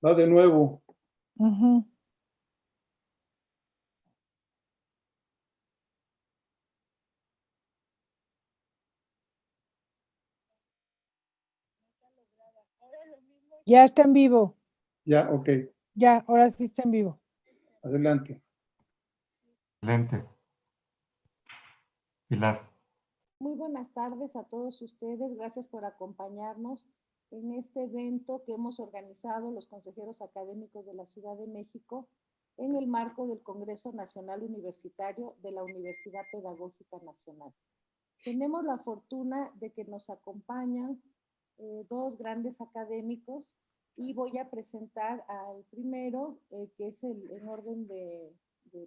Va de nuevo. Ujú. Ya está en vivo. Ya, ok. Ya, ahora sí está en vivo. Adelante. Excelente. Pilar. Muy buenas tardes a todos ustedes. Gracias por acompañarnos en este evento que hemos organizado los consejeros académicos de la Ciudad de México en el marco del Congreso Nacional Universitario de la Universidad Pedagógica Nacional. Tenemos la fortuna de que nos acompañan dos grandes académicos y voy a presentar al primero, que es en orden de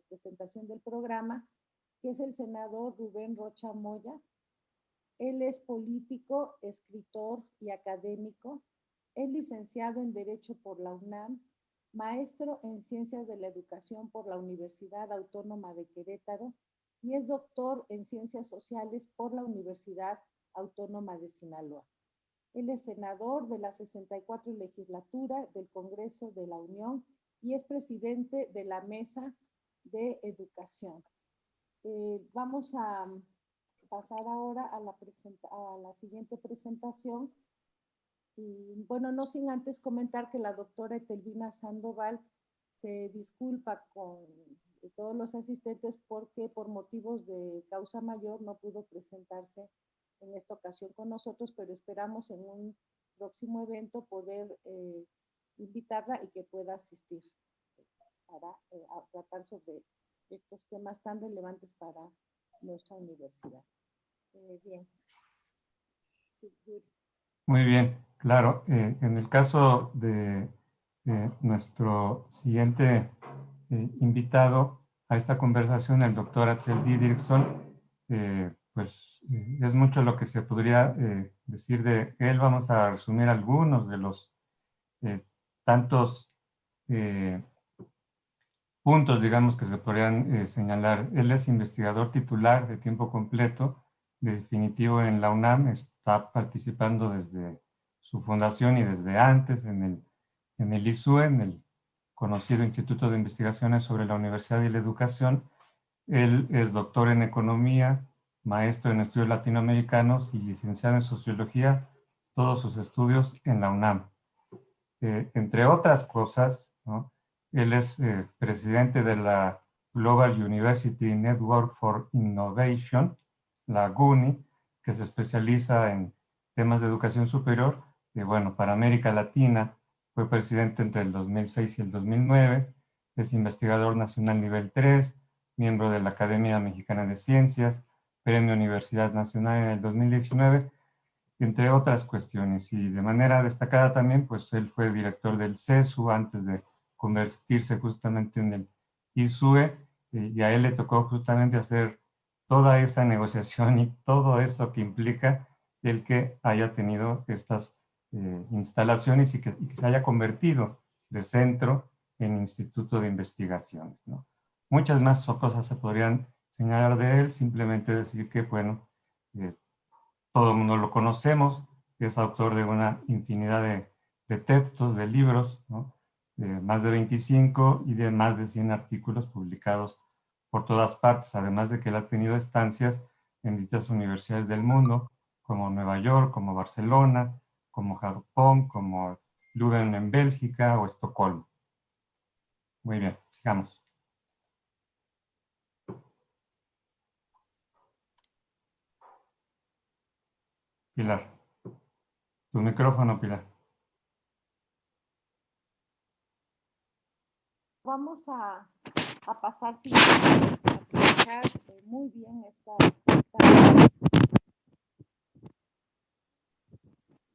presentación del programa, que es el senador Rubén Rocha Moya. Él es político, escritor y académico. Es licenciado en Derecho por la UNAM, maestro en Ciencias de la Educación por la Universidad Autónoma de Querétaro y es doctor en Ciencias Sociales por la Universidad Autónoma de Sinaloa. Él es senador de la 64 legislatura del Congreso de la Unión y es presidente de la Mesa de Educación. Vamos a pasar ahora a la siguiente presentación. Y bueno, no sin antes comentar que la doctora Etelvina Sandoval se disculpa con todos los asistentes porque por motivos de causa mayor no pudo presentarse en esta ocasión con nosotros, pero esperamos en un próximo evento poder invitarla y que pueda asistir para a tratar sobre estos temas tan relevantes para nuestra universidad. Bien. Muy bien, claro. En el caso de nuestro siguiente invitado a esta conversación, el doctor Axel Didrikson, es mucho lo que se podría decir de él. Vamos a resumir algunos de los tantos puntos, digamos, que se podrían señalar. Él es investigador titular de tiempo completo, definitivo en la UNAM, está participando desde su fundación y desde antes en el ISUE, en el conocido Instituto de Investigaciones sobre la Universidad y la Educación. Él es doctor en Economía, maestro en Estudios Latinoamericanos y licenciado en Sociología, todos sus estudios en la UNAM. Entre otras cosas, ¿no? Él es presidente de la Global University Network for Innovation, la GUNI, que se especializa en temas de educación superior. Y bueno, para América Latina fue presidente entre el 2006 y el 2009. Es investigador nacional nivel 3, miembro de la Academia Mexicana de Ciencias, Premio Universidad Nacional en el 2019, entre otras cuestiones. Y de manera destacada también, pues él fue director del CESU antes de convertirse justamente en el ISUE, y a él le tocó justamente hacer toda esa negociación y todo eso que implica el que haya tenido estas instalaciones y que se haya convertido de centro en instituto de investigación, ¿no? Muchas más cosas se podrían señalar de él, simplemente decir que, bueno, todo el mundo lo conocemos, es autor de una infinidad de textos, de libros, ¿no? De más de 25 y de más de 100 artículos publicados por todas partes, además de que él ha tenido estancias en distintas universidades del mundo, como Nueva York, como Barcelona, como Japón, como Leuven en Bélgica o Estocolmo. Muy bien, sigamos. Pilar. Tu micrófono, Pilar. Vamos a pasar sin aprovechar muy bien esta.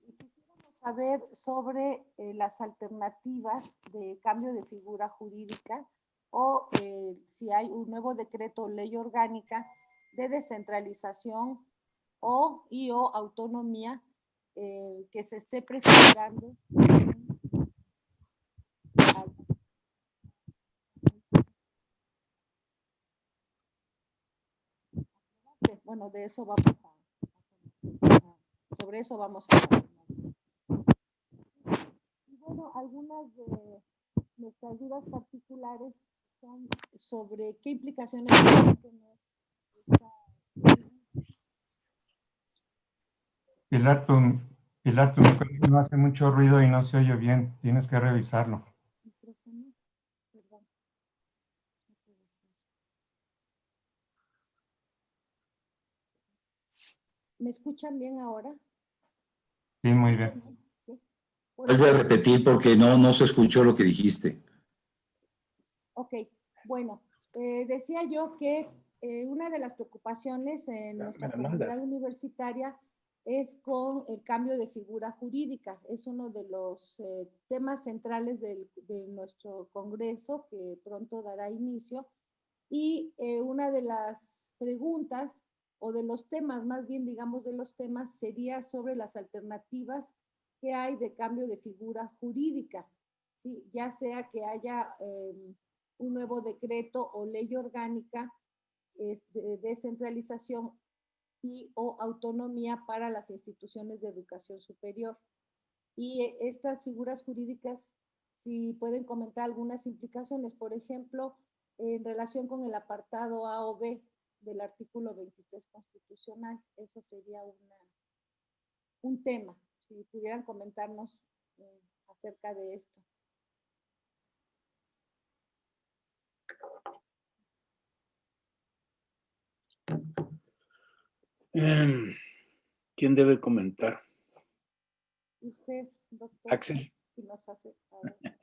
Quisiéramos saber sobre las alternativas de cambio de figura jurídica o si hay un nuevo decreto o ley orgánica de descentralización o autonomía que se esté prefigurando. Bueno, de eso vamos sobre eso vamos a hablar. Y bueno, algunas de nuestras dudas particulares son sobre qué implicaciones puede tener esta Pilar, tu micrófono hace mucho ruido y no se oye bien. Tienes que revisarlo. micrófono. Perdón. No puede ser. ¿Me escuchan bien ahora? Sí, muy bien. Sí. Vuelve a repetir porque no se escuchó lo que dijiste. Ok, bueno, decía yo que una de las preocupaciones en nuestra comunidad universitaria es con el cambio de figura jurídica. Es uno de los temas centrales de nuestro congreso que pronto dará inicio. Y una de las preguntas o de los temas, más bien digamos de los temas, sería sobre las alternativas que hay de cambio de figura jurídica, ¿sí? Ya sea que haya un nuevo decreto o ley orgánica de descentralización y o autonomía para las instituciones de educación superior. Y estas figuras jurídicas, si pueden comentar algunas implicaciones, por ejemplo, en relación con el apartado A o B del artículo 23 constitucional, eso sería un tema, si pudieran comentarnos acerca de esto. ¿Quién debe comentar? Usted, doctor. Axel. Si nos hace, a ver,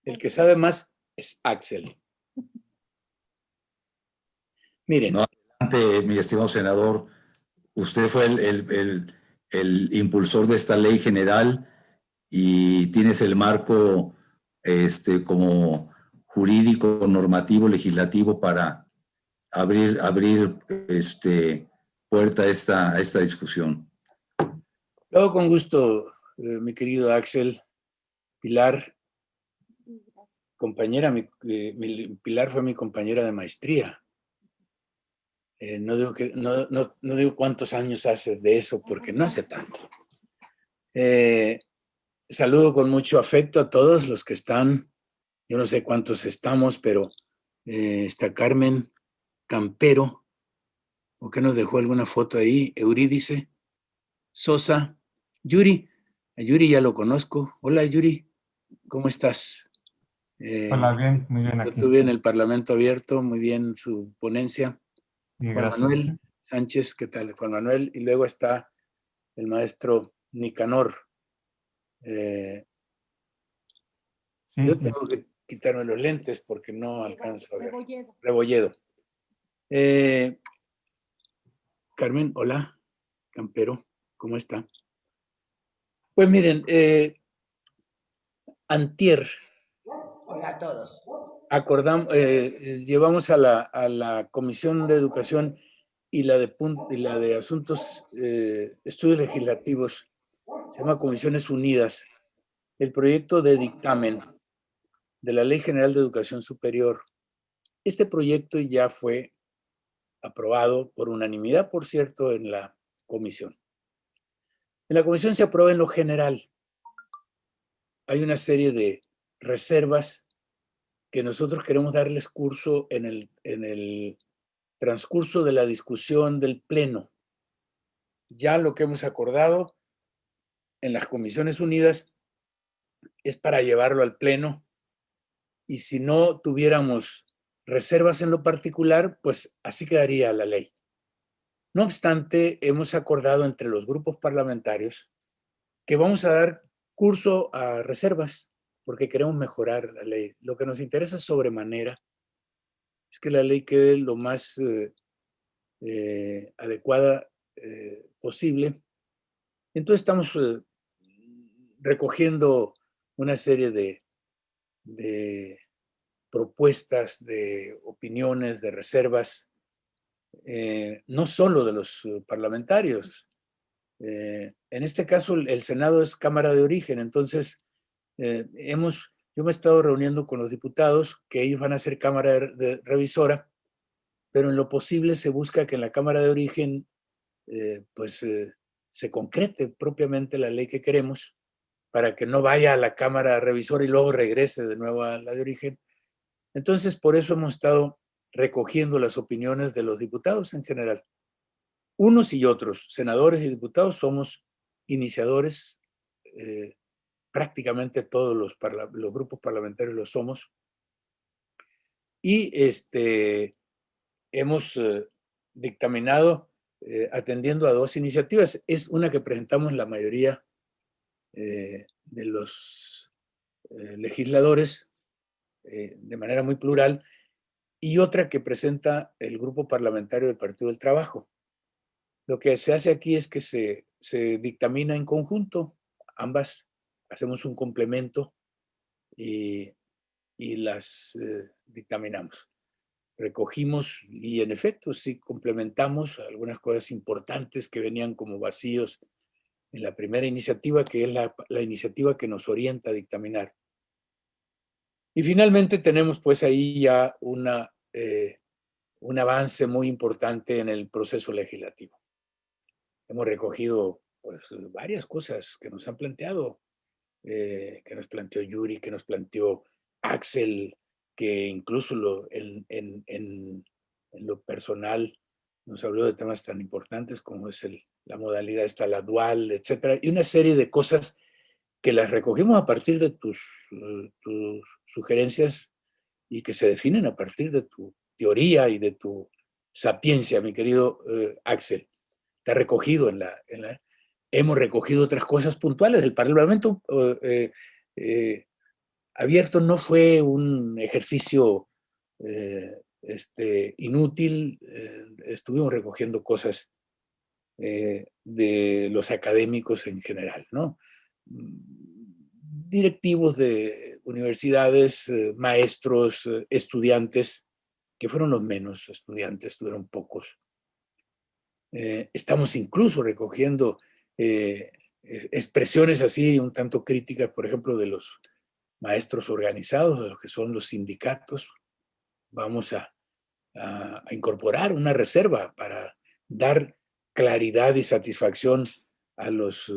El que sabe más es Axel. Miren. No, adelante, mi estimado senador. Usted fue el impulsor de esta ley general y tienes el marco como jurídico, normativo, legislativo para abrir puerta a esta discusión. Luego, con gusto, mi querido Axel. Pilar, compañera, Pilar fue mi compañera de maestría. No digo cuántos años hace de eso, porque no hace tanto. Saludo con mucho afecto a todos los que están. Yo no sé cuántos estamos, pero está Carmen Campero, ¿o qué nos dejó alguna foto ahí? Eurídice, Sosa, Yuri. A Yuri ya lo conozco. Hola, Yuri, ¿cómo estás? Hola, bien, muy bien Lo aquí. tuve en el Parlamento Abierto, muy bien su ponencia. Sí, Juan gracias. Manuel Sánchez, ¿qué tal? Juan Manuel, y luego está el maestro Nicanor. Sí, Yo tengo que quitarme los lentes porque no alcanzo a ver. Rebolledo. Rebolledo. Carmen, hola, Campero, ¿cómo está? Pues miren, antier. Hola a todos. Llevamos a la Comisión de Educación y la de Asuntos, Estudios Legislativos, se llama Comisiones Unidas, el proyecto de dictamen de la Ley General de Educación Superior. Este proyecto ya fue aprobado por unanimidad, por cierto, en la comisión. En la comisión se aprueba en lo general. Hay una serie de reservas que nosotros queremos darles curso en el transcurso de la discusión del Pleno. Ya lo que hemos acordado en las Comisiones Unidas es para llevarlo al Pleno, y si no tuviéramos reservas en lo particular, pues así quedaría la ley. No obstante, hemos acordado entre los grupos parlamentarios que vamos a dar curso a reservas porque queremos mejorar la ley. Lo que nos interesa sobremanera es que la ley quede lo más adecuada posible. Entonces estamos recogiendo una serie de propuestas, de opiniones, de reservas, no solo de los parlamentarios. En este caso, el Senado es Cámara de Origen, entonces yo me he estado reuniendo con los diputados, que ellos van a ser Cámara de Revisora, pero en lo posible se busca que en la Cámara de Origen se concrete propiamente la ley que queremos, para que no vaya a la Cámara Revisora y luego regrese de nuevo a la de origen. Entonces, por eso hemos estado recogiendo las opiniones de los diputados en general. Unos y otros, senadores y diputados, somos iniciadores, prácticamente todos los grupos parlamentarios lo somos, y hemos dictaminado atendiendo a 2 iniciativas. Es una que presentamos la mayoría de los legisladores de manera muy plural, y otra que presenta el grupo parlamentario del Partido del Trabajo. Lo que se hace aquí es que se dictamina en conjunto, ambas hacemos un complemento y las dictaminamos. Recogimos y en efecto sí complementamos algunas cosas importantes que venían como vacíos en la primera iniciativa, que es la iniciativa que nos orienta a dictaminar. Y finalmente tenemos pues ahí ya un avance muy importante en el proceso legislativo. Hemos recogido pues varias cosas que nos han planteado, que nos planteó Yuri, que nos planteó Axel, que incluso en lo personal nos habló de temas tan importantes como es la modalidad esta, la dual, etcétera, y una serie de cosas que las recogimos a partir de tus sugerencias y que se definen a partir de tu teoría y de tu sapiencia, mi querido Axel. Está recogido hemos recogido otras cosas puntuales. El Parlamento abierto no fue un ejercicio inútil. Estuvimos recogiendo cosas de los académicos en general, ¿no? Directivos de universidades, maestros, estudiantes, que fueron los menos estudiantes, tuvieron pocos. Estamos incluso recogiendo expresiones así un tanto críticas, por ejemplo, de los maestros organizados, de los que son los sindicatos. Vamos a incorporar una reserva para dar claridad y satisfacción a los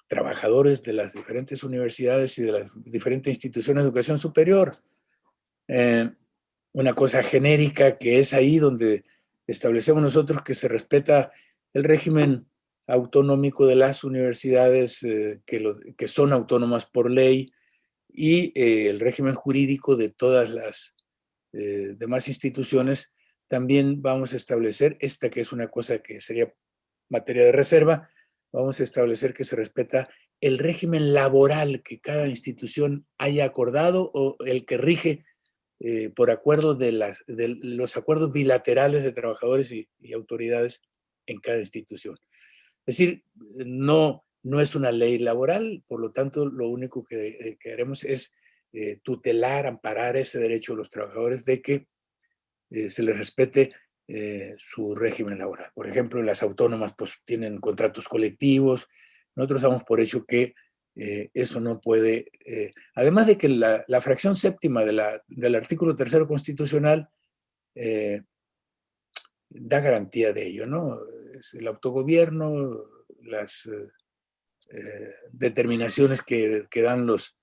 trabajadores de las diferentes universidades y de las diferentes instituciones de educación superior. Una cosa genérica que es ahí donde establecemos nosotros que se respeta el régimen autonómico de las universidades que son autónomas por ley y el régimen jurídico de todas las demás instituciones. También vamos a establecer esta, que es una cosa que sería materia de reserva, vamos a establecer que se respeta el régimen laboral que cada institución haya acordado o el que rige por acuerdo de los acuerdos bilaterales de trabajadores y autoridades en cada institución. Es decir, no es una ley laboral, por lo tanto, lo único que haremos es tutelar, amparar ese derecho de los trabajadores de que se les respete su régimen laboral. Por ejemplo, las autónomas pues tienen contratos colectivos. Nosotros damos por hecho que eso no puede, además de que la fracción séptima del artículo 3º constitucional da garantía de ello, ¿no? Es el autogobierno, las determinaciones que dan los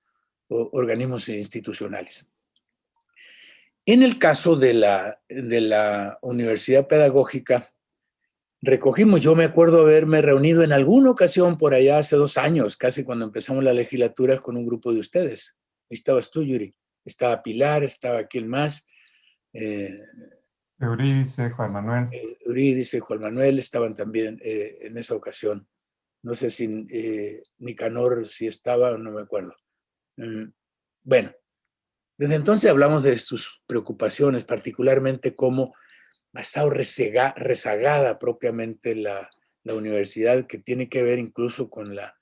organismos institucionales. En el caso de la Universidad Pedagógica, recogimos, yo me acuerdo haberme reunido en alguna ocasión por allá hace 2 años, casi cuando empezamos la legislatura, con un grupo de ustedes. Ahí estabas tú, Yuri, estaba Pilar, estaba quién más. Eurídice, Juan Manuel. Eurídice, Juan Manuel estaban también en esa ocasión. No sé si Nicanor si estaba o no me acuerdo. Bueno, desde entonces hablamos de sus preocupaciones, particularmente cómo ha estado rezagada propiamente la universidad, que tiene que ver incluso con la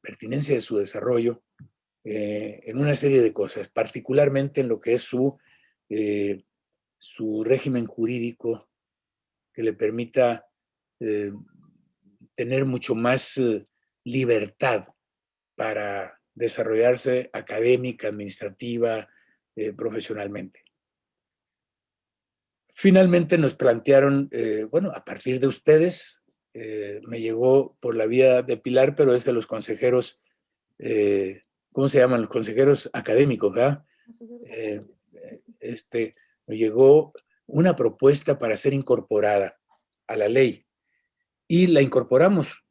pertinencia de su desarrollo en una serie de cosas, particularmente en lo que es su régimen jurídico que le permita tener mucho más libertad para desarrollarse académica, administrativa, profesionalmente. Finalmente nos plantearon, bueno, a partir de ustedes, me llegó por la vía de Pilar, pero es de los consejeros, ¿cómo se llaman? Los consejeros académicos, ¿verdad? Me llegó una propuesta para ser incorporada a la ley y la incorporamos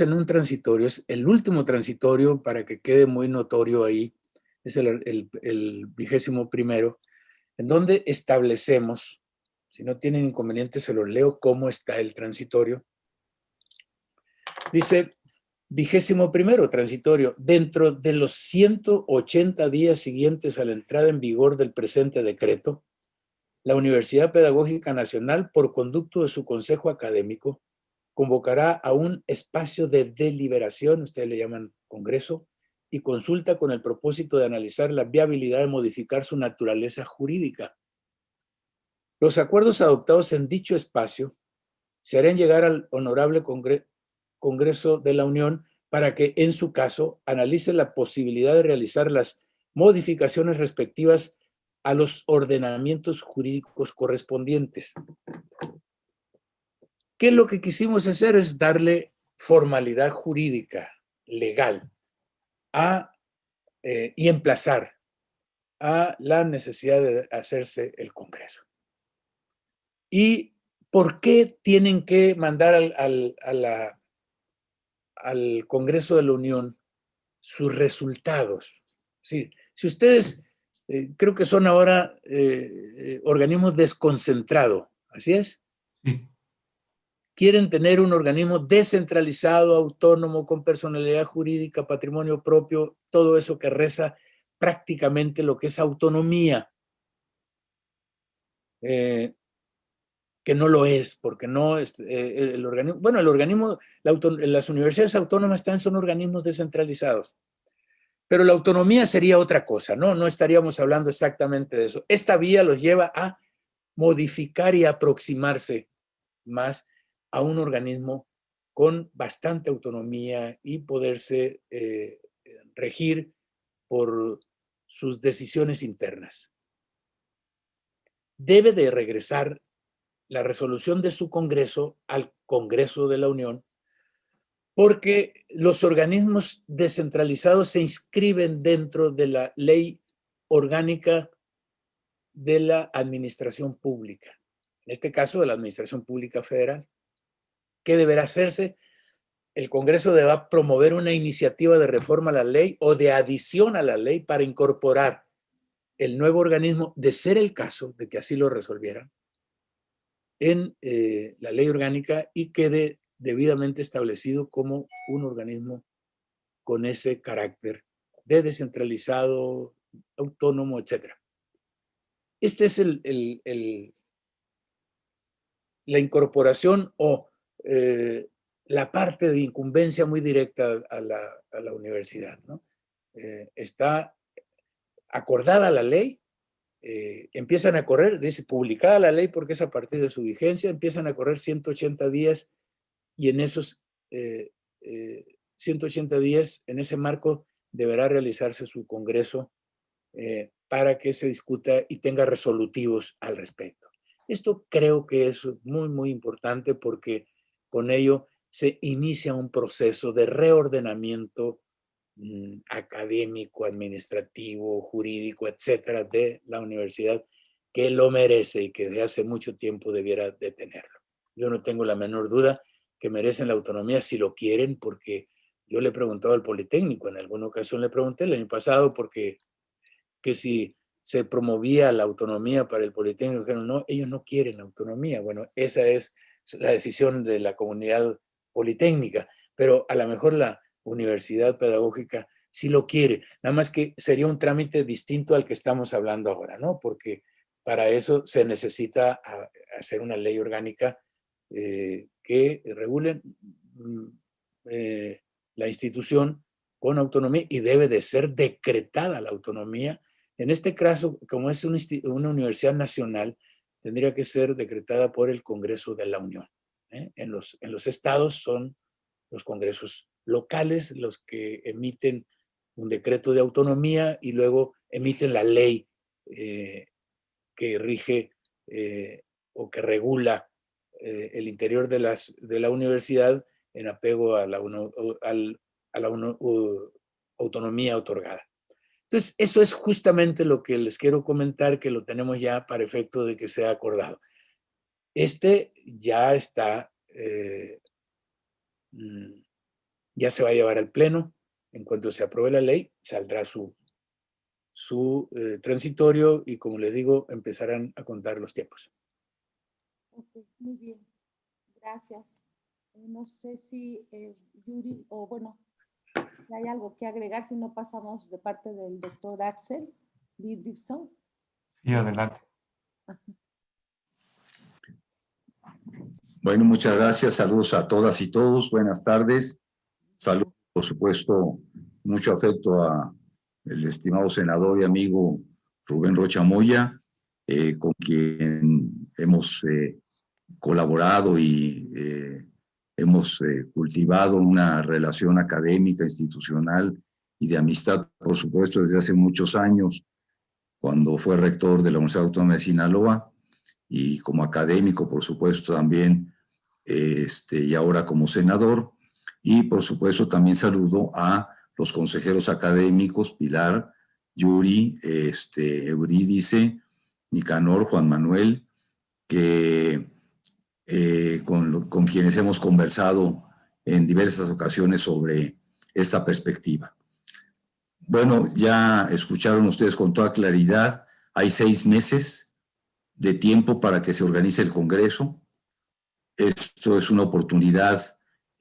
en un transitorio, es el último transitorio para que quede muy notorio ahí, es el 21º, en donde establecemos, si no tienen inconvenientes se los leo cómo está el transitorio. Dice, 21º transitorio, dentro de los 180 días siguientes a la entrada en vigor del presente decreto, la Universidad Pedagógica Nacional, por conducto de su consejo académico, convocará a un espacio de deliberación, ustedes le llaman congreso, y consulta con el propósito de analizar la viabilidad de modificar su naturaleza jurídica. Los acuerdos adoptados en dicho espacio se harán llegar al Honorable Congreso de la Unión para que, en su caso, analice la posibilidad de realizar las modificaciones respectivas a los ordenamientos jurídicos correspondientes. ¿Qué es lo que quisimos hacer? Es darle formalidad jurídica, legal, y emplazar a la necesidad de hacerse el Congreso. ¿Y por qué tienen que mandar al Congreso de la Unión sus resultados? Sí, si ustedes, creo que son ahora organismos desconcentrados, ¿así es? Sí. Quieren tener un organismo descentralizado, autónomo, con personalidad jurídica, patrimonio propio, todo eso que reza prácticamente lo que es autonomía. Que no lo es, porque no es el organismo, bueno, el organismo, las universidades autónomas también son organismos descentralizados, pero la autonomía sería otra cosa, ¿no? No estaríamos hablando exactamente de eso. Esta vía los lleva a modificar y aproximarse más a un organismo con bastante autonomía y poderse regir por sus decisiones internas. Debe de regresar la resolución de su Congreso al Congreso de la Unión, porque los organismos descentralizados se inscriben dentro de la ley orgánica de la administración pública, en este caso de la Administración Pública Federal. ¿Qué deberá hacerse? El Congreso deberá promover una iniciativa de reforma a la ley o de adición a la ley para incorporar el nuevo organismo, de ser el caso de que así lo resolvieran, en la ley orgánica y quede debidamente establecido como un organismo con ese carácter de descentralizado, autónomo, etc. Este es la incorporación o la parte de incumbencia muy directa a la universidad, ¿no? Está acordada la ley, empiezan a correr, dice publicada la ley porque es a partir de su vigencia, empiezan a correr 180 días y en esos 180 días, en ese marco, deberá realizarse su congreso para que se discuta y tenga resolutivos al respecto. Esto creo que es muy, muy importante porque con ello se inicia un proceso de reordenamiento académico, administrativo, jurídico, etcétera, de la universidad, que lo merece y que de hace mucho tiempo debiera de tenerlo. Yo no tengo la menor duda que merecen la autonomía si lo quieren, porque yo le he preguntado al Politécnico, en alguna ocasión le pregunté el año pasado porque que si se promovía la autonomía para el Politécnico, dijeron no, ellos no quieren autonomía. Bueno, esa es la decisión de la comunidad politécnica, pero a lo mejor la universidad pedagógica sí lo quiere, nada más que sería un trámite distinto al que estamos hablando ahora, ¿no? Porque para eso se necesita hacer una ley orgánica que regule la institución con autonomía y debe de ser decretada la autonomía. En este caso, como es una universidad nacional, tendría que ser decretada por el Congreso de la Unión. En los estados son los congresos locales los que emiten un decreto de autonomía y luego emiten la ley que rige o que regula el interior de la universidad en apego a la autonomía otorgada. Entonces, eso es justamente lo que les quiero comentar, que lo tenemos ya para efecto de que sea acordado. Ya está, ya se va a llevar al pleno. En cuanto se apruebe la ley, saldrá su transitorio y, como les digo, empezarán a contar los tiempos. Ok, muy bien. Gracias. No sé si Yuri, o bueno, si hay algo que agregar, si no pasamos de parte del doctor Axel Didrikson. Sí, adelante. Bueno, muchas gracias. Saludos a todas y todos. Buenas tardes. Saludos, por supuesto, mucho afecto a el estimado senador y amigo Rubén Rocha Moya, con quien hemos colaborado y hemos cultivado una relación académica, institucional y de amistad, por supuesto, desde hace muchos años, cuando fue rector de la Universidad Autónoma de Sinaloa, y como académico, por supuesto, también, y ahora como senador. Y, por supuesto, también saludo a los consejeros académicos, Pilar, Yuri, Eurídice, Nicanor, Juan Manuel, que, con quienes hemos conversado en diversas ocasiones sobre esta perspectiva. Bueno, ya escucharon ustedes con toda claridad, hay 6 meses de tiempo para que se organice el Congreso. Esto es una oportunidad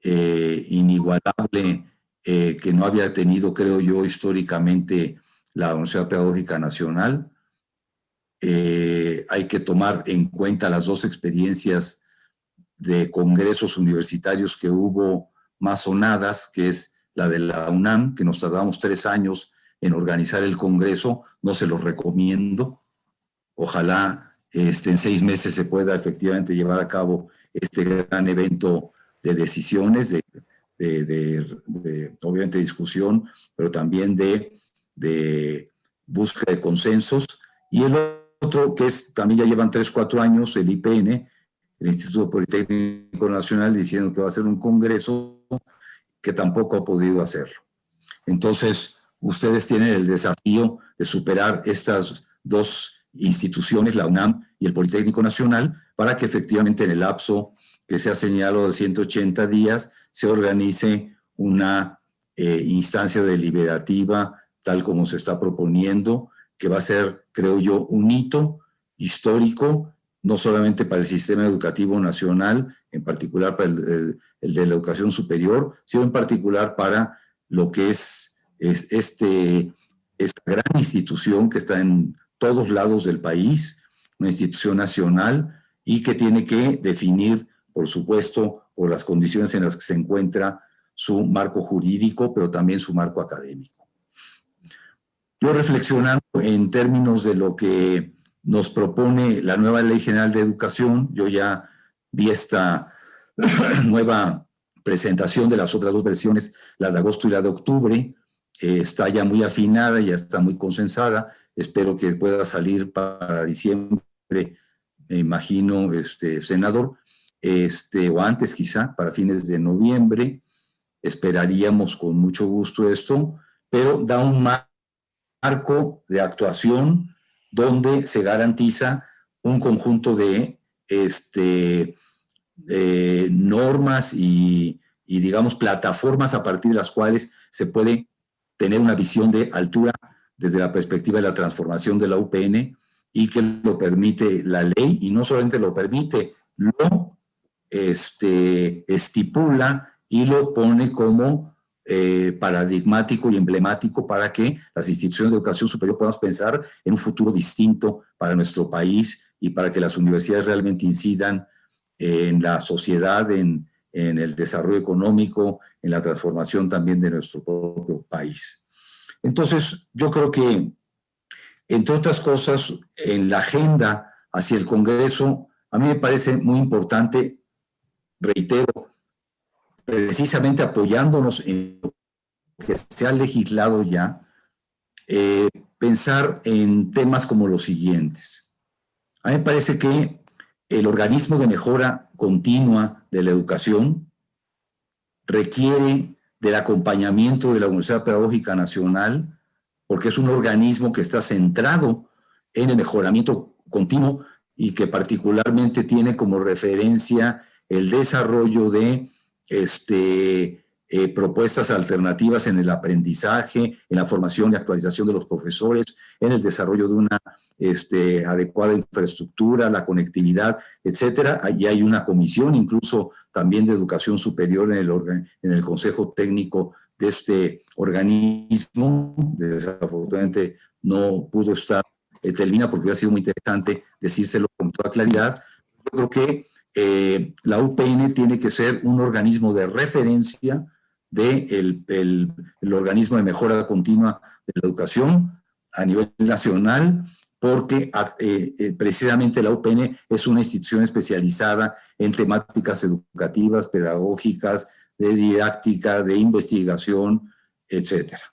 inigualable que no había tenido, creo yo, históricamente la Universidad Pedagógica Nacional. Hay que tomar en cuenta las 2 experiencias de congresos universitarios que hubo más sonadas, que es la de la UNAM, que nos tardamos 3 años en organizar el Congreso. No se los recomiendo. Ojalá en 6 meses se pueda efectivamente llevar a cabo este gran evento de decisiones, obviamente discusión, pero también de búsqueda de consensos. Y el otro, que también ya llevan 3, 4 años, el IPN, el Instituto Politécnico Nacional, diciendo que va a ser un congreso, que tampoco ha podido hacerlo. Entonces, ustedes tienen el desafío de superar estas 2 instituciones, la UNAM y el Politécnico Nacional, para que efectivamente en el lapso que se ha señalado de 180 días se organice una instancia deliberativa tal como se está proponiendo, que va a ser, creo yo, un hito histórico, no solamente para el sistema educativo nacional, en particular para el de la educación superior, sino en particular para lo que es esta gran institución que está en todos lados del país, una institución nacional y que tiene que definir, por supuesto, por las condiciones en las que se encuentra su marco jurídico, pero también su marco académico. Yo, reflexionando en términos de lo que nos propone la nueva Ley General de Educación, yo ya vi esta nueva presentación de las otras 2 versiones, la de agosto y la de octubre. Está ya muy afinada, ya está muy consensada. Espero que pueda salir para diciembre, me imagino, senador, o antes quizá, para fines de noviembre. Esperaríamos con mucho gusto esto, pero da un marco de actuación donde se garantiza un conjunto de normas y, digamos, plataformas a partir de las cuales se puede tener una visión de altura desde la perspectiva de la transformación de la UPN, y que lo permite la ley, y no solamente lo permite, lo estipula y lo pone como paradigmático y emblemático para que las instituciones de educación superior podamos pensar en un futuro distinto para nuestro país y para que las universidades realmente incidan en la sociedad, en el desarrollo económico, en la transformación también de nuestro propio país. Entonces, yo creo que, entre otras cosas, en la agenda hacia el Congreso, a mí me parece muy importante, reitero, precisamente apoyándonos en lo que se ha legislado ya, pensar en temas como los siguientes. A mí me parece que el organismo de mejora continua de la educación, requiere del acompañamiento de la Universidad Pedagógica Nacional, porque es un organismo que está centrado en el mejoramiento continuo y que particularmente tiene como referencia el desarrollo de propuestas alternativas en el aprendizaje, en la formación y actualización de los profesores, en el desarrollo de una adecuada infraestructura, la conectividad, etcétera. Y hay una comisión incluso también de educación superior en el Consejo Técnico de este organismo. Desafortunadamente no pudo estar Telvina, porque hubiera sido muy interesante decírselo con toda claridad. Yo creo que la UPN tiene que ser un organismo de referencia del organismo de mejora continua de la educación a nivel nacional, porque precisamente la UPN es una institución especializada en temáticas educativas, pedagógicas, de didáctica, de investigación, etcétera.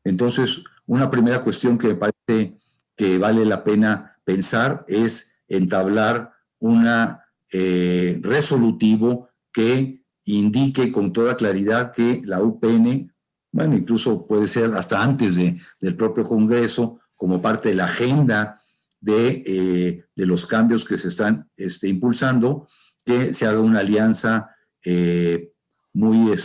Entonces, una primera cuestión que me parece que vale la pena pensar es entablar una resolutivo que indique con toda claridad que la UPN, bueno, incluso puede ser hasta antes del propio Congreso, como parte de la agenda de los cambios que se están impulsando, que se haga una alianza muy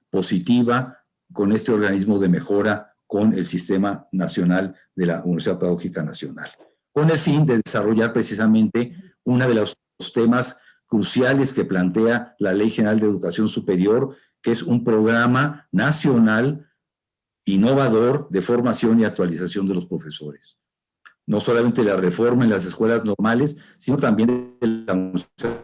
positiva con este organismo de mejora con el Sistema Nacional de la Universidad Pedagógica Nacional, con el fin de desarrollar precisamente uno de los temas cruciales que plantea la Ley General de Educación Superior, que es un programa nacional innovador de formación y actualización de los profesores. No solamente la reforma en las escuelas normales, sino también de la Universidad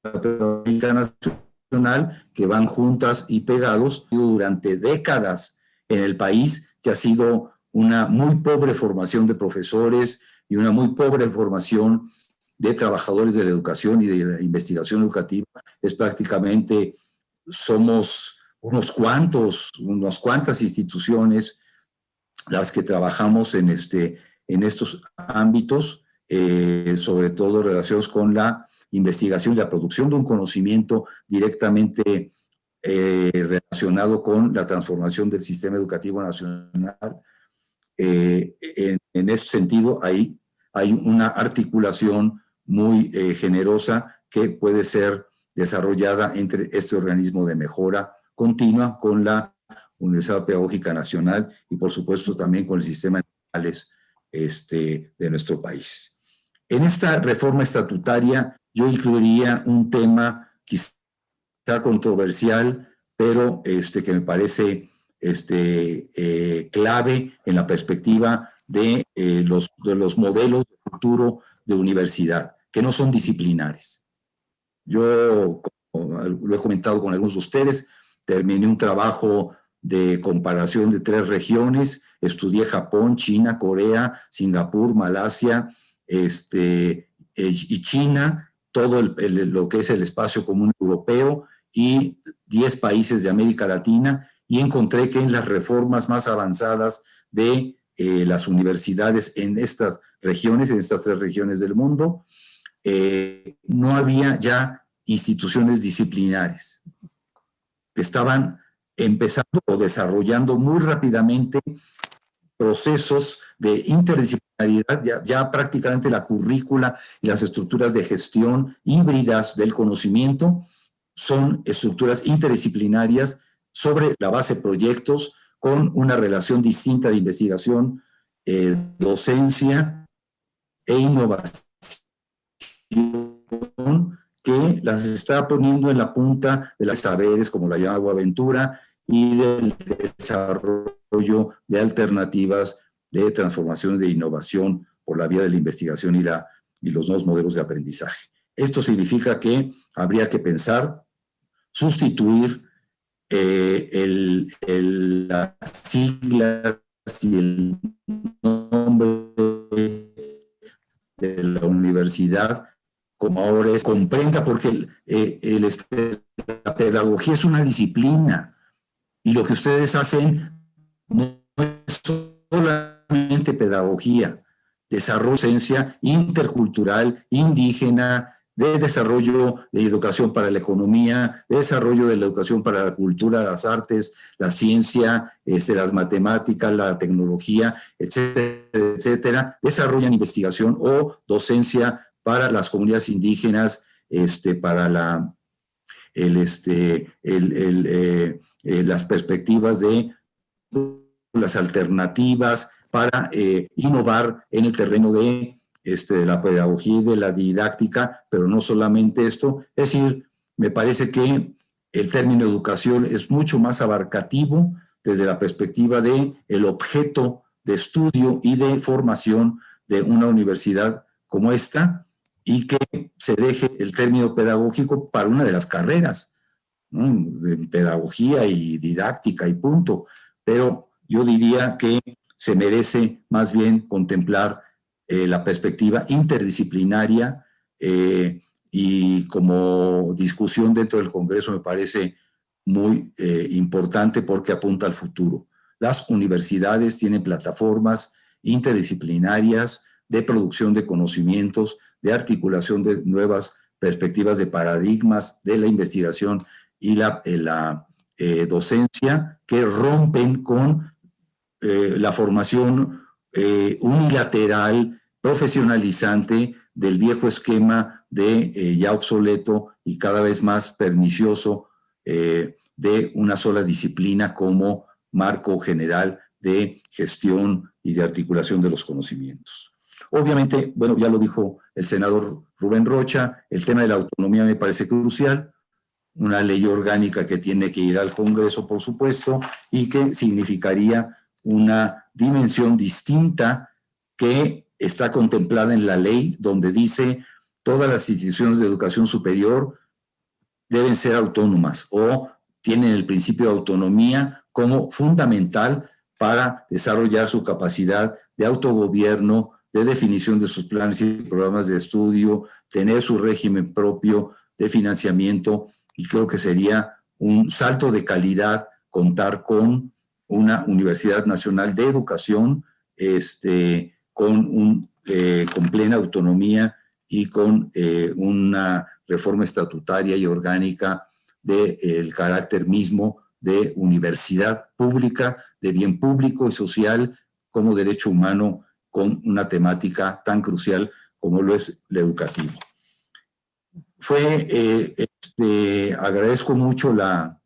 Pedagógica Nacional, que van juntas y pegados durante décadas en el país, que ha sido una muy pobre formación de profesores y una muy pobre formación de trabajadores de la educación y de la investigación educativa. Es prácticamente, somos unas cuantas instituciones las que trabajamos en estos ámbitos, sobre todo relacionados con la investigación y la producción de un conocimiento directamente relacionado con la transformación del sistema educativo nacional. En ese sentido, hay una articulación muy generosa que puede ser desarrollada entre este organismo de mejora continua con la Universidad Pedagógica Nacional y, por supuesto, también con el sistema nacionales de nuestro país. En esta reforma estatutaria yo incluiría un tema quizá controversial, pero que me parece clave en la perspectiva de los modelos de futuro de universidad, que no son disciplinares. Yo, como lo he comentado con algunos de ustedes, terminé un trabajo de comparación de 3 regiones, estudié Japón, China, Corea, Singapur, Malasia y China, todo lo que es el espacio común europeo y 10 países de América Latina, y encontré que en las reformas más avanzadas de las universidades en estas regiones, en estas 3 regiones del mundo, no había ya instituciones disciplinares que estaban empezando o desarrollando muy rápidamente procesos de interdisciplinaridad. Ya prácticamente la currícula y las estructuras de gestión híbridas del conocimiento son estructuras interdisciplinarias sobre la base de proyectos con una relación distinta de investigación, docencia e innovación, que las está poniendo en la punta de los saberes, como la llama Boaventura, y del desarrollo de alternativas de transformación de innovación por la vía de la investigación y los nuevos modelos de aprendizaje. Esto significa que habría que pensar, sustituir las siglas y el nombre de la universidad como ahora es, comprenda, porque la pedagogía es una disciplina y lo que ustedes hacen no es solamente pedagogía, desarrollo de ciencia intercultural, indígena, de desarrollo de educación para la economía, de desarrollo de la educación para la cultura, las artes, la ciencia, las matemáticas, la tecnología, etcétera, etcétera, desarrollan investigación o docencia para las comunidades indígenas, para las perspectivas de las alternativas para innovar en el terreno de la pedagogía y de la didáctica, pero no solamente esto. Es decir, me parece que el término educación es mucho más abarcativo desde la perspectiva de el objeto de estudio y de formación de una universidad como esta, y que se deje el término pedagógico para una de las carreras, ¿no? De pedagogía y didáctica y punto. Pero yo diría que se merece más bien contemplar la perspectiva interdisciplinaria, y como discusión dentro del Congreso me parece muy importante porque apunta al futuro. Las universidades tienen plataformas interdisciplinarias de producción de conocimientos, de articulación de nuevas perspectivas de paradigmas de la investigación y la docencia, que rompen con la formación unilateral, profesionalizante del viejo esquema de ya obsoleto y cada vez más pernicioso de una sola disciplina como marco general de gestión y de articulación de los conocimientos. Obviamente, bueno, ya lo dijo el senador Rubén Rocha, el tema de la autonomía me parece crucial, una ley orgánica que tiene que ir al Congreso, por supuesto, y que significaría una dimensión distinta que está contemplada en la ley, donde dice todas las instituciones de educación superior deben ser autónomas o tienen el principio de autonomía como fundamental para desarrollar su capacidad de autogobierno, de definición de sus planes y programas de estudio, tener su régimen propio de financiamiento, y creo que sería un salto de calidad contar con una Universidad Nacional de Educación con plena autonomía y con una reforma estatutaria y orgánica del carácter mismo de universidad pública, de bien público y social como derecho humano, con una temática tan crucial como lo es la educativa. Agradezco mucho la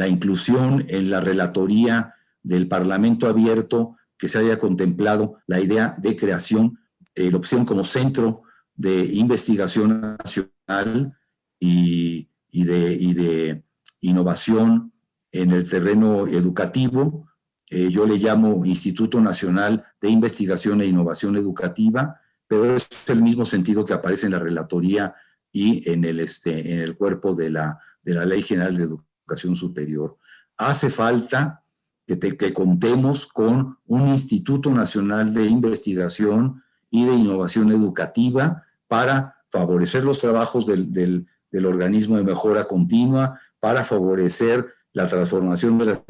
inclusión en la relatoría del Parlamento Abierto, que se haya contemplado la idea de creación, la opción como centro de investigación nacional y de innovación en el terreno educativo. Yo le llamo Instituto Nacional de Investigación e Innovación Educativa, pero es el mismo sentido que aparece en la relatoría y en el cuerpo de la Ley General de Educación Superior. Hace falta que contemos con un Instituto Nacional de Investigación y de Innovación Educativa para favorecer los trabajos del organismo de mejora continua, para favorecer la transformación de las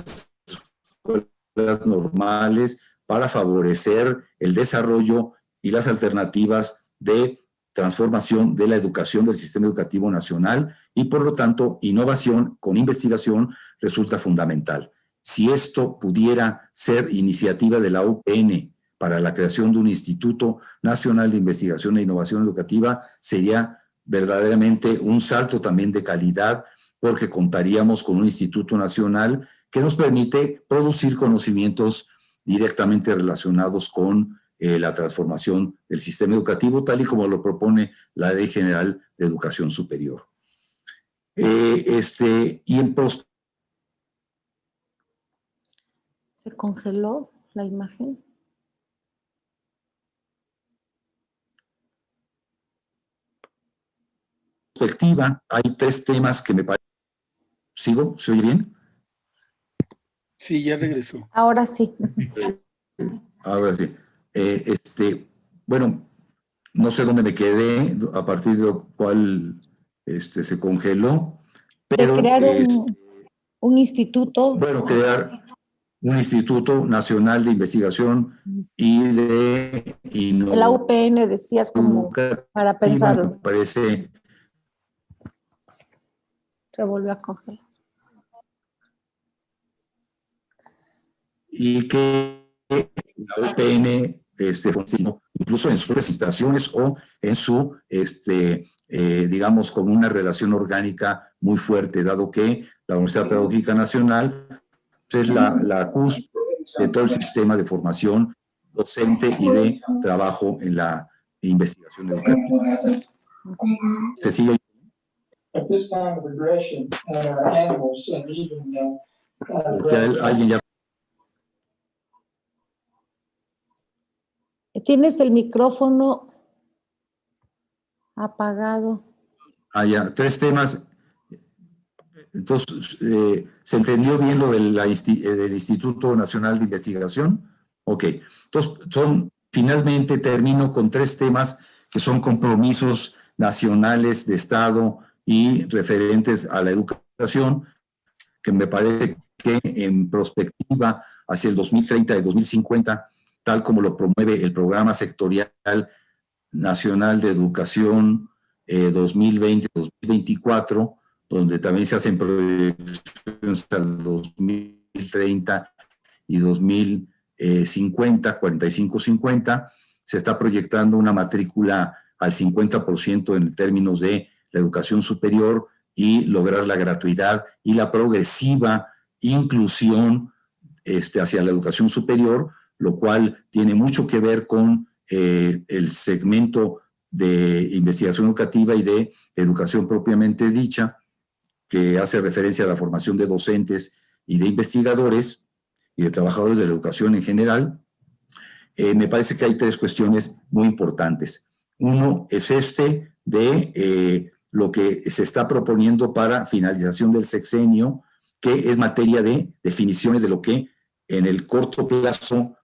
escuelas normales, para favorecer el desarrollo y las alternativas de transformación de la educación del sistema educativo nacional, y por lo tanto innovación con investigación resulta fundamental. Si esto pudiera ser iniciativa de la UPN para la creación de un Instituto Nacional de Investigación e Innovación Educativa, sería verdaderamente un salto también de calidad, porque contaríamos con un Instituto Nacional que nos permite producir conocimientos directamente relacionados con la transformación del sistema educativo, tal y como lo propone la Ley General de Educación Superior. ¿Se congeló la imagen? Perspectiva, hay tres temas que me parecen. ¿Sigo? ¿Se oye bien? Sí, ya regresó. Ahora sí. Ahora sí. Bueno, no sé dónde me quedé, a partir de lo cual se congeló, pero de crear un instituto. bueno, crear un Instituto Nacional de Investigación y de La UPN decías como para pensarlo. Me parece. Se volvió a congelar. Y que la UPN, incluso en sus presentaciones o en su, digamos, con una relación orgánica muy fuerte, dado que la Universidad Pedagógica Nacional es la cúspide de todo el sistema de formación docente y de trabajo en la investigación educativa. ¿Se sigue? ¿Alguien ya? Tienes el micrófono apagado. Ya, 3 temas. Entonces, ¿se entendió bien lo del Instituto Nacional de Investigación? Ok. Entonces, finalmente termino con 3 temas que son compromisos nacionales de Estado y referentes a la educación, que me parece que en perspectiva hacia el 2030 y 2050, tal como lo promueve el Programa Sectorial Nacional de Educación 2020-2024, donde también se hacen proyecciones al 2030 y 2050, 45-50, se está proyectando una matrícula al 50% en términos de la educación superior y lograr la gratuidad y la progresiva inclusión hacia la educación superior, lo cual tiene mucho que ver con el segmento de investigación educativa y de educación propiamente dicha, que hace referencia a la formación de docentes y de investigadores y de trabajadores de la educación en general. Me parece que hay 3 cuestiones muy importantes. Uno es de lo que se está proponiendo para finalización del sexenio, que es materia de definiciones de lo que en el corto plazo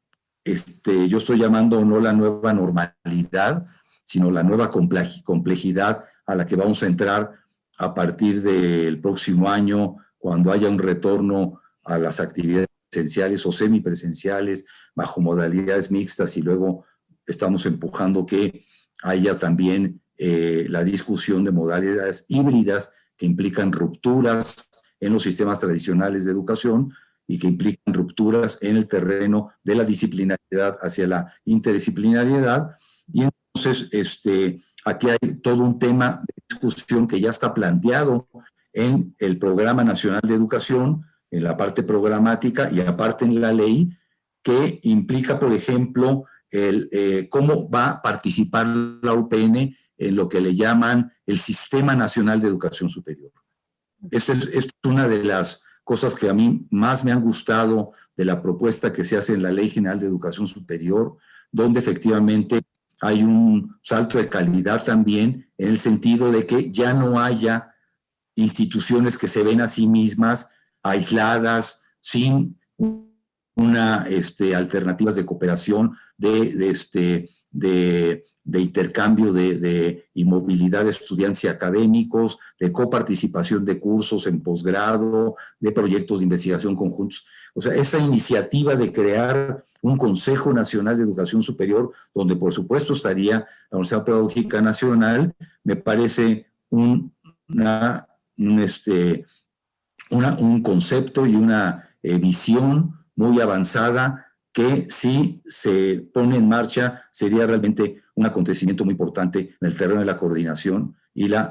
yo estoy llamando no la nueva normalidad, sino la nueva complejidad a la que vamos a entrar a partir del próximo año, cuando haya un retorno a las actividades presenciales o semipresenciales, bajo modalidades mixtas, y luego estamos empujando que haya también la discusión de modalidades híbridas que implican rupturas en los sistemas tradicionales de educación y que implican rupturas en el terreno de la disciplinariedad hacia la interdisciplinariedad. Y entonces aquí hay todo un tema de discusión que ya está planteado en el Programa Nacional de Educación, en la parte programática y aparte en la ley, que implica, por ejemplo, cómo va a participar la UPN en lo que le llaman el Sistema Nacional de Educación Superior. Esta es una de las cosas que a mí más me han gustado de la propuesta que se hace en la Ley General de Educación Superior, donde efectivamente hay un salto de calidad también, en el sentido de que ya no haya instituciones que se ven a sí mismas aisladas, sin alternativas de cooperación, de intercambio y movilidad de estudiantes y académicos, de coparticipación de cursos en posgrado, de proyectos de investigación conjuntos. O sea, esa iniciativa de crear un Consejo Nacional de Educación Superior, donde por supuesto estaría la Universidad Pedagógica Nacional, me parece un concepto y una visión muy avanzada que, si se pone en marcha, sería realmente un acontecimiento muy importante en el terreno de la coordinación y la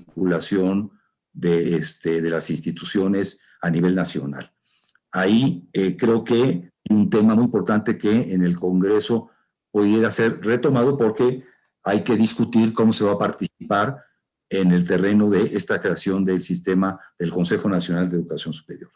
articulación de las instituciones a nivel nacional. Ahí creo que hay un tema muy importante que en el Congreso pudiera ser retomado, porque hay que discutir cómo se va a participar en el terreno de esta creación del sistema del Consejo Nacional de Educación Superior.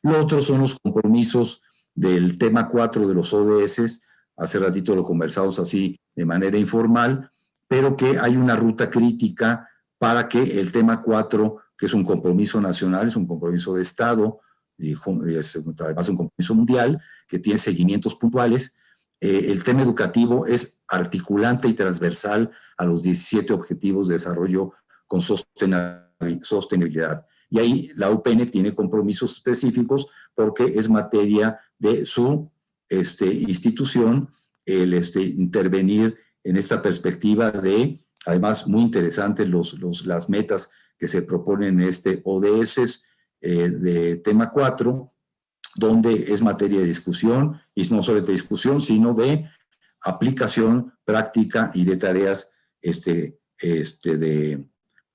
Lo otro son los compromisos del tema 4 de los ODS. Hace ratito lo conversamos así de manera informal, pero que hay una ruta crítica para que el tema 4, que es un compromiso nacional, es un compromiso de Estado, y es además un compromiso mundial, que tiene seguimientos puntuales. El tema educativo es articulante y transversal a los 17 Objetivos de Desarrollo con sostenibilidad Y ahí la UPN tiene compromisos específicos porque es materia de su institución el intervenir en esta perspectiva de, además, muy interesantes las metas que se proponen en ODS de tema 4, donde es materia de discusión, y no solo de discusión, sino de aplicación práctica y de tareas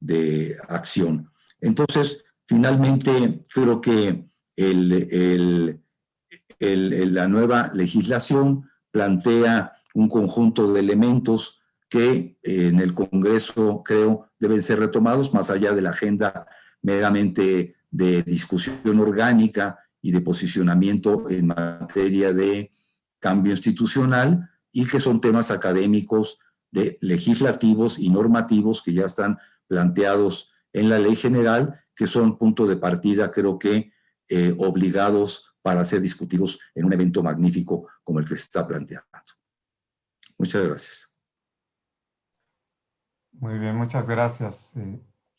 de acción. Entonces, finalmente, creo que la nueva legislación plantea un conjunto de elementos que en el Congreso, creo, deben ser retomados, más allá de la agenda meramente de discusión orgánica y de posicionamiento en materia de cambio institucional, y que son temas académicos, legislativos y normativos que ya están planteados en la ley general, que son punto de partida, creo que obligados para ser discutidos en un evento magnífico como el que se está planteando. Muchas gracias. Muy bien, muchas gracias,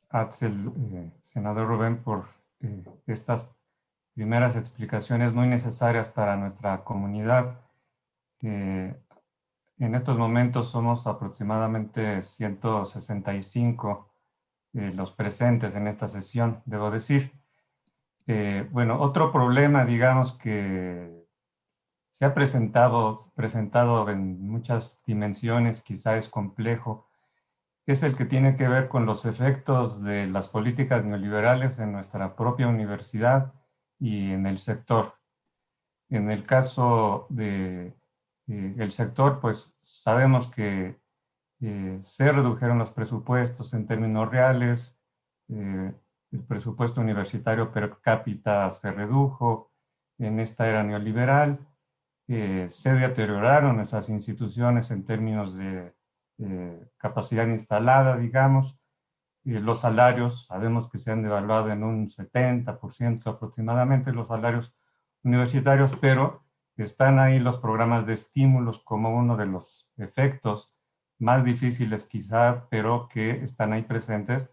Axel, senador Rubén, por estas primeras explicaciones muy necesarias para nuestra comunidad. En estos momentos somos aproximadamente 165 los presentes en esta sesión, debo decir. Bueno, otro problema, digamos, que se ha presentado en muchas dimensiones, quizá es complejo, es el que tiene que ver con los efectos de las políticas neoliberales en nuestra propia universidad y en el sector. En el caso del sector, pues sabemos que se redujeron los presupuestos en términos reales, el presupuesto universitario per cápita se redujo en esta era neoliberal, se deterioraron nuestras instituciones en términos de capacidad instalada, digamos, los salarios, sabemos que se han devaluado en un 70% aproximadamente los salarios universitarios, pero están ahí los programas de estímulos como uno de los efectos más difíciles quizá, pero que están ahí presentes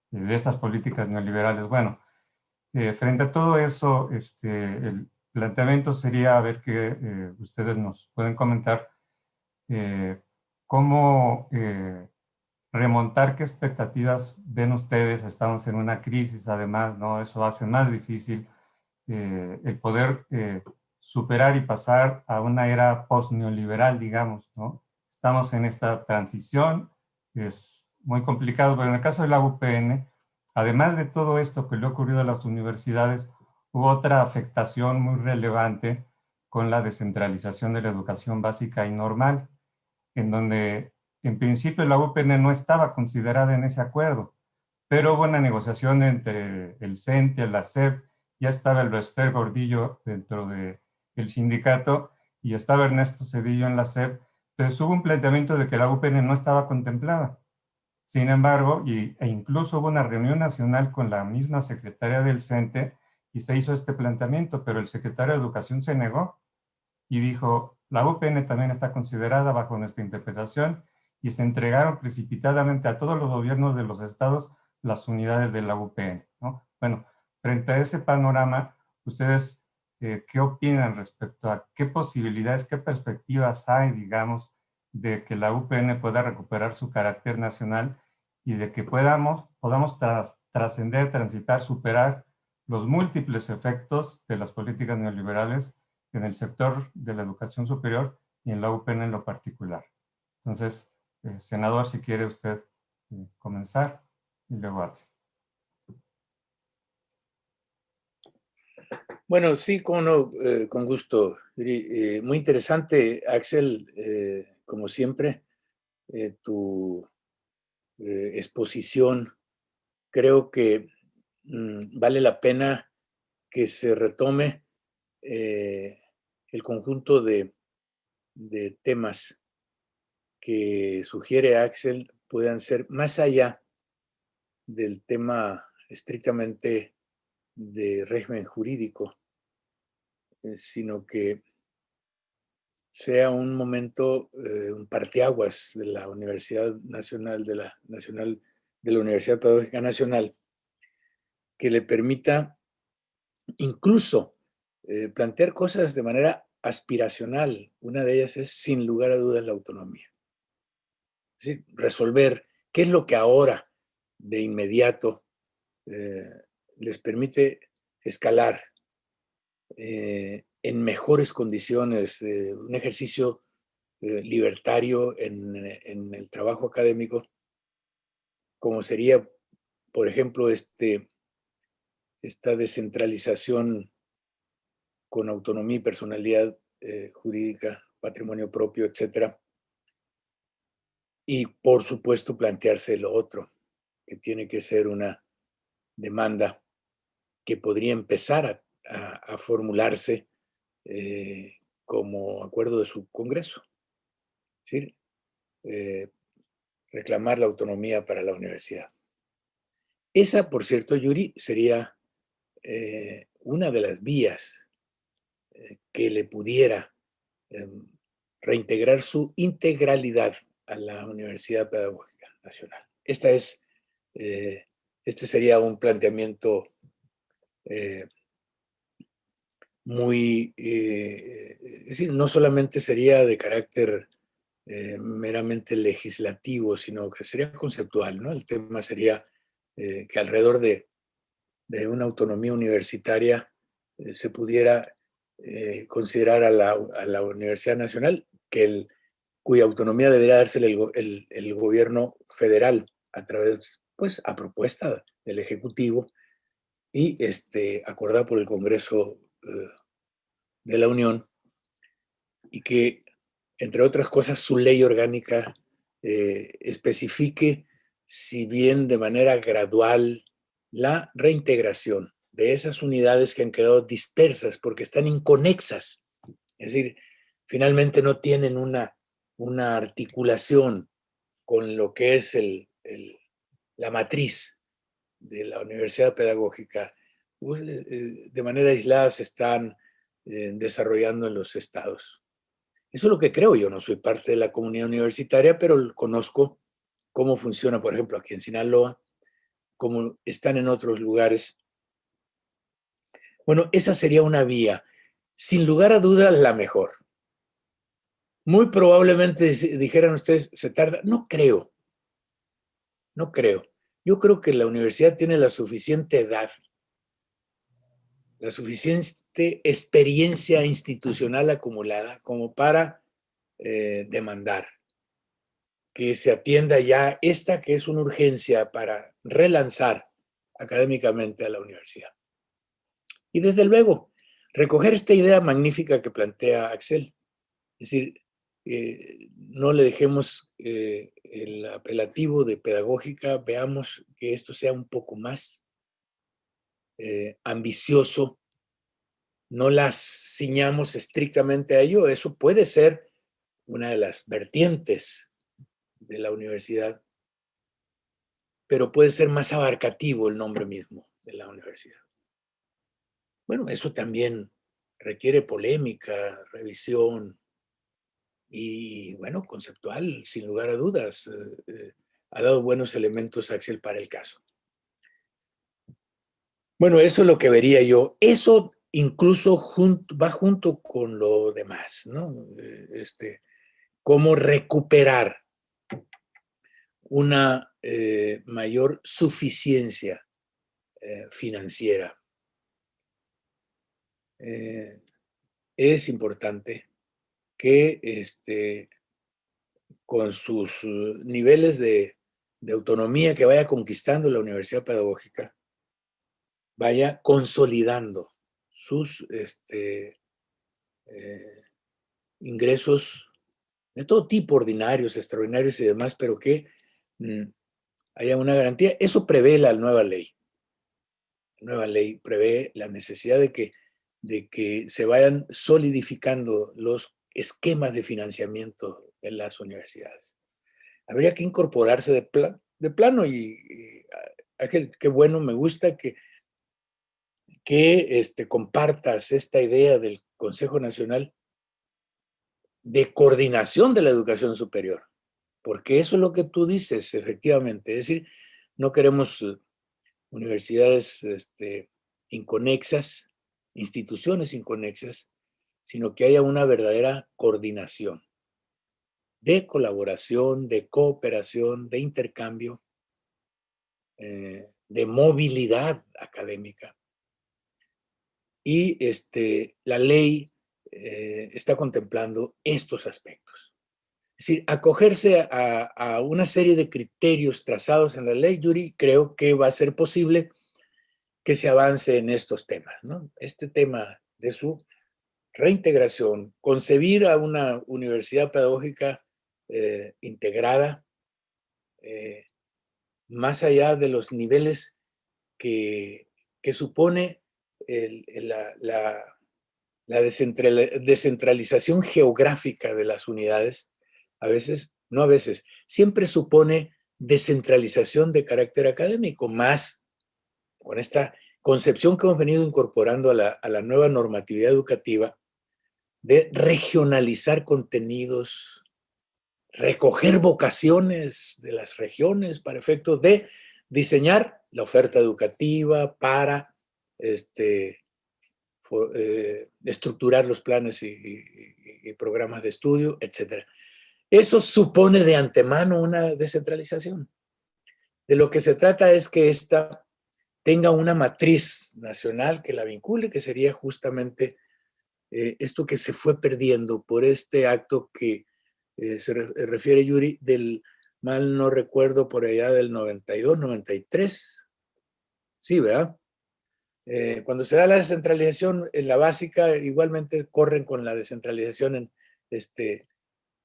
de estas políticas neoliberales. Bueno, frente a todo eso, el planteamiento sería a ver que ustedes nos pueden comentar cómo remontar, qué expectativas ven ustedes. Estamos en una crisis, además, ¿no? Eso hace más difícil el poder superar y pasar a una era post-neoliberal, digamos, ¿no? Estamos en esta transición, es muy complicado, pero en el caso de la UPN, además de todo esto que le ha ocurrido a las universidades, hubo otra afectación muy relevante con la descentralización de la educación básica y normal, en donde en principio la UPN no estaba considerada en ese acuerdo, pero hubo una negociación entre el CENTE, la SEP, ya estaba el Bester Gordillo dentro del sindicato y estaba Ernesto Zedillo en la SEP. Entonces hubo un planteamiento de que la UPN no estaba contemplada. Sin embargo, e incluso hubo una reunión nacional con la misma secretaria del CENTE y se hizo este planteamiento, pero el secretario de Educación se negó y dijo, la UPN también está considerada bajo nuestra interpretación, y se entregaron precipitadamente a todos los gobiernos de los estados las unidades de la UPN, ¿no? Bueno, frente a ese panorama, ustedes, ¿qué opinan respecto a qué posibilidades, qué perspectivas hay, digamos, de que la UPN pueda recuperar su carácter nacional y de que podamos trascender, transitar, superar los múltiples efectos de las políticas neoliberales en el sector de la educación superior y en la UPN en lo particular? Entonces, senador, si quiere usted comenzar y luego Axel. Bueno, sí, con gusto. Muy interesante, Axel, como siempre, tu exposición. Creo que vale la pena que se retome el conjunto de temas que sugiere Axel puedan ser más allá del tema estrictamente de régimen jurídico, sino que sea un momento, un parteaguas de la Universidad Nacional, de la Universidad Pedagógica Nacional, que le permita incluso plantear cosas de manera aspiracional. Una de ellas es, sin lugar a dudas, la autonomía. Es decir, resolver qué es lo que ahora, de inmediato, les permite escalar en mejores condiciones, un ejercicio libertario en el trabajo académico, como sería, por ejemplo, esta descentralización con autonomía y personalidad jurídica, patrimonio propio, etcétera. Y, por supuesto, plantearse lo otro, que tiene que ser una demanda que podría empezar a formularse como acuerdo de su Congreso. Es decir, reclamar la autonomía para la universidad. Esa, por cierto, Yuri, sería una de las vías que le pudiera reintegrar su integralidad a la Universidad Pedagógica Nacional. Este sería un planteamiento muy, es decir, no solamente sería de carácter meramente legislativo, sino que sería conceptual, ¿no? El tema sería que alrededor de una autonomía universitaria se pudiera considerar a la Universidad Nacional, cuya autonomía debería dársele el gobierno federal a través, pues, a propuesta del Ejecutivo y acordada por el Congreso de la Unión, y que, entre otras cosas, su ley orgánica especifique, si bien de manera gradual, la reintegración de esas unidades que han quedado dispersas porque están inconexas. Es decir, finalmente no tienen una articulación con lo que es la matriz de la Universidad Pedagógica. Pues, de manera aislada se están desarrollando en los estados. Eso es lo que creo. Yo no soy parte de la comunidad universitaria, pero conozco cómo funciona, por ejemplo, aquí en Sinaloa, cómo están en otros lugares. Bueno, esa sería una vía, sin lugar a dudas, la mejor. Muy probablemente dijeran ustedes, se tarda. No creo. No creo. Yo creo que la universidad tiene la suficiente edad, la suficiente experiencia institucional acumulada como para demandar que se atienda ya esta, que es una urgencia para relanzar académicamente a la universidad. Y desde luego, recoger esta idea magnífica que plantea Axel. Es decir, no le dejemos el apelativo de pedagógica, veamos que esto sea un poco más ambicioso, no las ciñamos estrictamente a ello. Eso puede ser una de las vertientes de la universidad, pero puede ser más abarcativo el nombre mismo de la universidad. Bueno, eso también requiere polémica, revisión y, bueno, conceptual, sin lugar a dudas. Ha dado buenos elementos Axel para el caso. Bueno, eso es lo que vería yo. Eso incluso va junto con lo demás, ¿no? Cómo recuperar una mayor suficiencia financiera. Es importante que con sus niveles de autonomía que vaya conquistando la Universidad Pedagógica, vaya consolidando sus ingresos de todo tipo, ordinarios, extraordinarios y demás, pero que haya una garantía. Eso prevé la nueva ley. La nueva ley prevé la necesidad de que se vayan solidificando los esquemas de financiamiento en las universidades. Habría que incorporarse de plano y Ángel, qué bueno, me gusta que compartas esta idea del Consejo Nacional de Coordinación de la Educación Superior, porque eso es lo que tú dices, efectivamente. Es decir, no queremos universidades inconexas, instituciones inconexas, sino que haya una verdadera coordinación de colaboración, de cooperación, de intercambio, de movilidad académica. Y la ley está contemplando estos aspectos. Es decir, acogerse a una serie de criterios trazados en la ley, Yuri, creo que va a ser posible que se avance en estos temas, ¿no? Este tema de su reintegración, concebir a una universidad pedagógica integrada, más allá de los niveles que supone la descentralización geográfica de las unidades, siempre supone descentralización de carácter académico, más con esta concepción que hemos venido incorporando a la nueva normatividad educativa de regionalizar contenidos, recoger vocaciones de las regiones para efectos de diseñar la oferta educativa para estructurar los planes y programas de estudio, etc. Eso supone de antemano una descentralización. De lo que se trata es que esta tenga una matriz nacional que la vincule, que sería justamente esto que se fue perdiendo por este acto que se refiere Yuri, del, mal no recuerdo, por allá del 92, 93. Sí, ¿verdad? Cuando se da la descentralización en la básica, igualmente corren con la descentralización en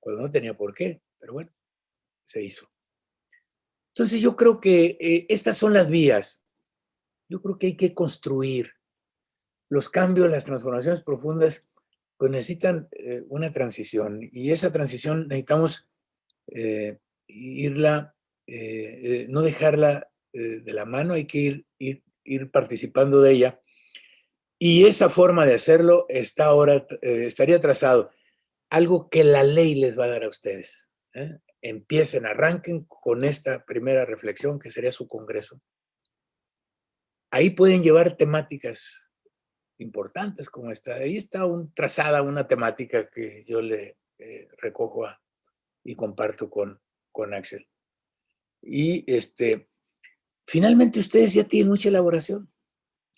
cuando no tenía por qué, pero bueno, se hizo. Entonces yo creo que estas son las vías. Yo creo que hay que construir los cambios, las transformaciones profundas, pues necesitan una transición, y esa transición necesitamos irla, no dejarla de la mano, hay que ir participando de ella, y esa forma de hacerlo está ahora, estaría trazado, algo que la ley les va a dar a ustedes. Empiecen, arranquen con esta primera reflexión que sería su congreso. Ahí pueden llevar temáticas importantes como esta. Ahí está trazada una temática que yo le recojo y comparto con Axel. Y finalmente ustedes ya tienen mucha elaboración.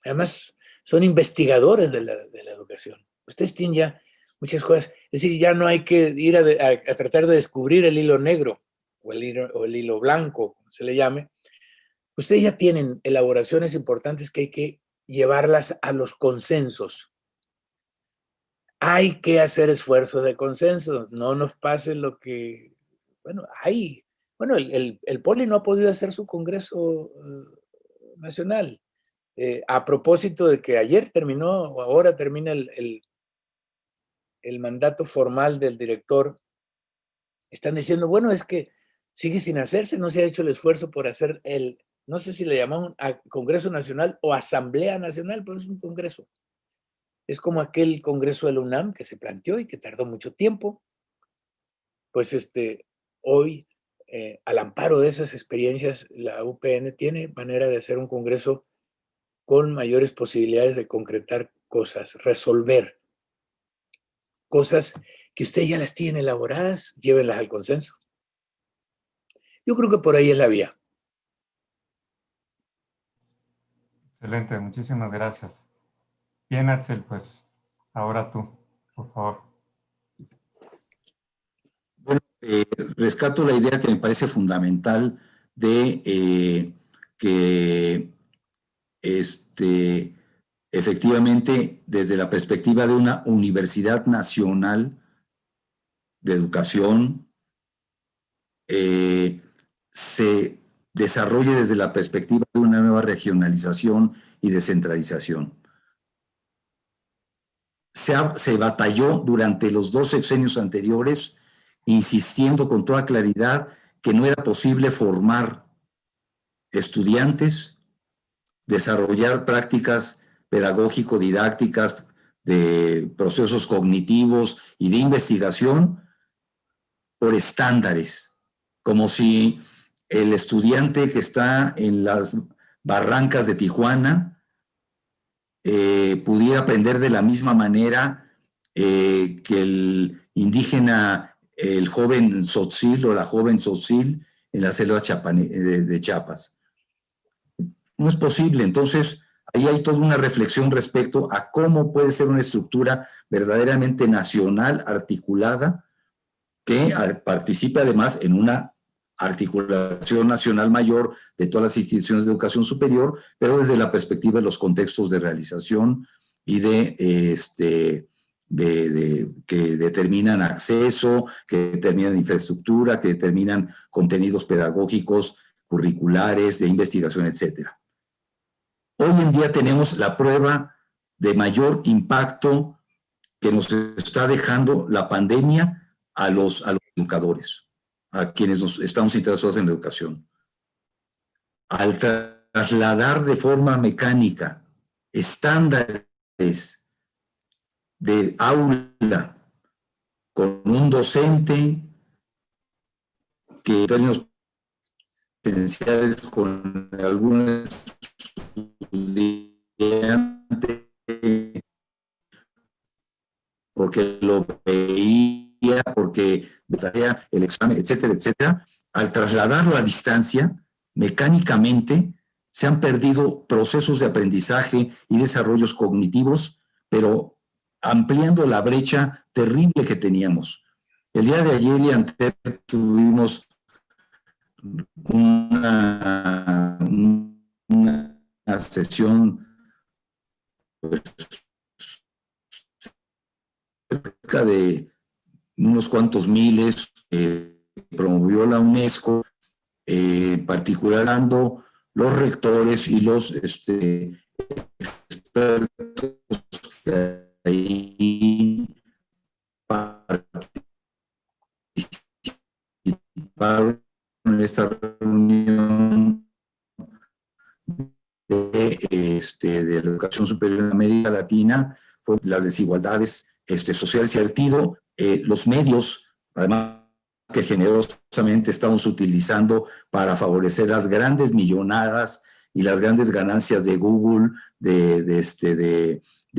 Además, son investigadores de la educación. Ustedes tienen ya muchas cosas. Es decir, ya no hay que ir a tratar de descubrir el hilo negro o el hilo blanco, como se le llame. Ustedes ya tienen elaboraciones importantes que hay que llevarlas a los consensos. Hay que hacer esfuerzos de consenso. No nos pase lo que... Bueno, el Poli no ha podido hacer su congreso nacional. A propósito de que ayer terminó, o ahora termina el mandato formal del director, están diciendo, bueno, es que sigue sin hacerse, no se ha hecho el esfuerzo por hacer no sé si le llaman Congreso Nacional o Asamblea Nacional, pero es un congreso. Es como aquel congreso de la UNAM que se planteó y que tardó mucho tiempo. Pues hoy, al amparo de esas experiencias, la UPN tiene manera de hacer un congreso con mayores posibilidades de concretar cosas, resolver cosas que ustedes ya las tienen elaboradas, llévenlas al consenso. Yo creo que por ahí es la vía. Excelente, muchísimas gracias. Bien, Axel, pues ahora tú, por favor. Bueno, rescato la idea que me parece fundamental de que efectivamente, desde la perspectiva de una universidad nacional de educación, se desarrolle desde la perspectiva de una nueva regionalización y descentralización. Se batalló durante los 2 sexenios anteriores, insistiendo con toda claridad que no era posible formar estudiantes, desarrollar prácticas pedagógico-didácticas de procesos cognitivos y de investigación por estándares, como si el estudiante que está en las Barrancas de Tijuana pudiera aprender de la misma manera que el indígena, el joven Tzotzil o la joven Tzotzil en la selva de Chiapas. No es posible. Entonces, ahí hay toda una reflexión respecto a cómo puede ser una estructura verdaderamente nacional, articulada, que participe además en una articulación nacional mayor de todas las instituciones de educación superior, pero desde la perspectiva de los contextos de realización y que determinan acceso, que determinan infraestructura, que determinan contenidos pedagógicos, curriculares, de investigación, etcétera. Hoy en día tenemos la prueba de mayor impacto que nos está dejando la pandemia a los educadores, a quienes estamos interesados en la educación. Al trasladar de forma mecánica estándares de aula con un docente que en términos esenciales con algunos estudiantes porque lo veía, porque tarea el examen, etcétera, etcétera, al trasladarlo a distancia, mecánicamente se han perdido procesos de aprendizaje y desarrollos cognitivos, pero ampliando la brecha terrible que teníamos. El día de ayer y antes tuvimos una sesión pues, cerca de unos cuantos miles promovió la UNESCO, particularando los rectores y los expertos que ahí participaron en esta reunión de la educación superior en América Latina, pues las desigualdades sociales y advertido los medios, además que generosamente estamos utilizando para favorecer las grandes millonadas y las grandes ganancias de Google, de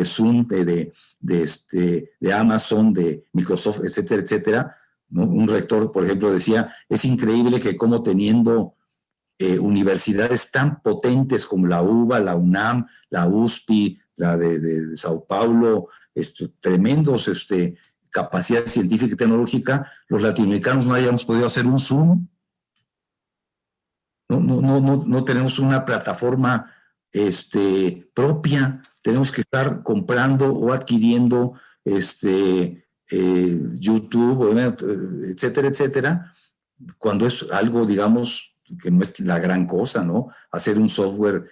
Zoom, de Amazon, de Microsoft, etcétera, etcétera, ¿no? Un rector, por ejemplo, decía, es increíble que como teniendo universidades tan potentes como la UBA, la UNAM, la USPI, la de Sao Paulo, tremendos capacidad científica y tecnológica, los latinoamericanos no hayamos podido hacer un Zoom. No tenemos una plataforma propia, tenemos que estar comprando o adquiriendo YouTube, etcétera, etcétera, cuando es algo, digamos, que no es la gran cosa, ¿no? Hacer un software,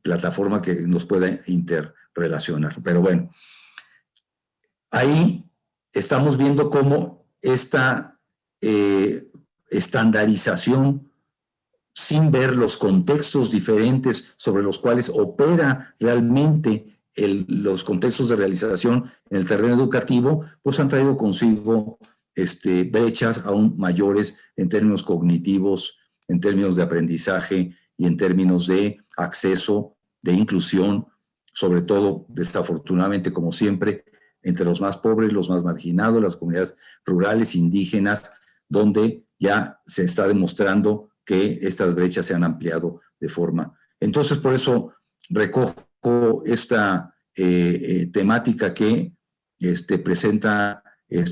plataforma que nos pueda interrelacionar. Pero bueno, ahí estamos viendo cómo esta estandarización, sin ver los contextos diferentes sobre los cuales opera realmente los contextos de realización en el terreno educativo, pues han traído consigo brechas aún mayores en términos cognitivos, en términos de aprendizaje y en términos de acceso, de inclusión, sobre todo, desafortunadamente, como siempre, entre los más pobres, los más marginados, las comunidades rurales, indígenas, donde ya se está demostrando que estas brechas se han ampliado de forma. Entonces, por eso recojo esta temática que presenta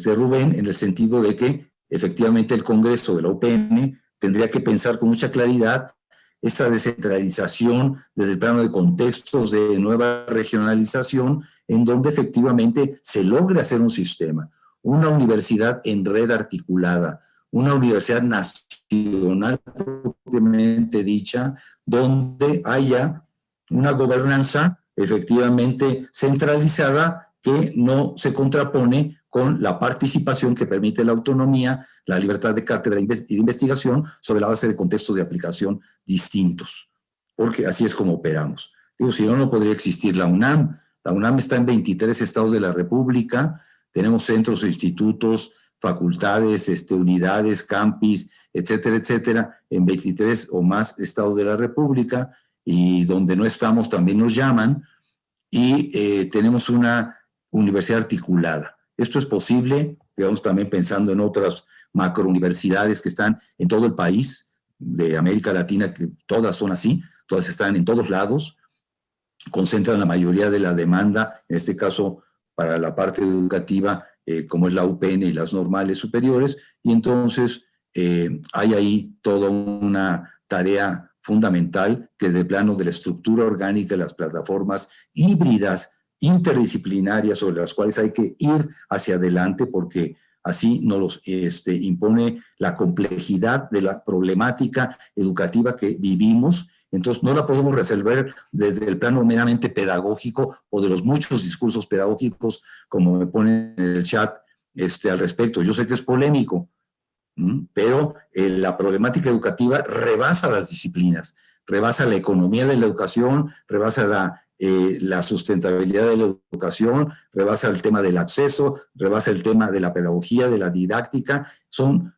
Rubén, en el sentido de que efectivamente el Congreso de la UPN tendría que pensar con mucha claridad esta descentralización desde el plano de contextos de nueva regionalización, en donde efectivamente se logre hacer un sistema, una universidad en red articulada, una universidad nacional propiamente dicha, donde haya una gobernanza efectivamente centralizada que no se contrapone con la participación que permite la autonomía, la libertad de cátedra y de investigación sobre la base de contextos de aplicación distintos, porque así es como operamos. Digo, si no, no podría existir la UNAM. La UNAM está en 23 estados de la República, tenemos centros e institutos facultades, unidades, campis, etcétera, etcétera, en 23 o más estados de la República, y donde no estamos también nos llaman, y tenemos una universidad articulada. Esto es posible, digamos, también pensando en otras macrouniversidades que están en todo el país de América Latina, que todas son así, todas están en todos lados, concentran la mayoría de la demanda, en este caso para la parte educativa, como es la UPN y las normales superiores, y entonces hay ahí toda una tarea fundamental que desde el plano de la estructura orgánica, las plataformas híbridas, interdisciplinarias, sobre las cuales hay que ir hacia adelante, porque así nos impone la complejidad de la problemática educativa que vivimos. Entonces no la podemos resolver desde el plano meramente pedagógico o de los muchos discursos pedagógicos, como me ponen en el chat al respecto. Yo sé que es polémico, pero la problemática educativa rebasa las disciplinas, rebasa la economía de la educación, rebasa la sustentabilidad de la educación, rebasa el tema del acceso, rebasa el tema de la pedagogía, de la didáctica. Son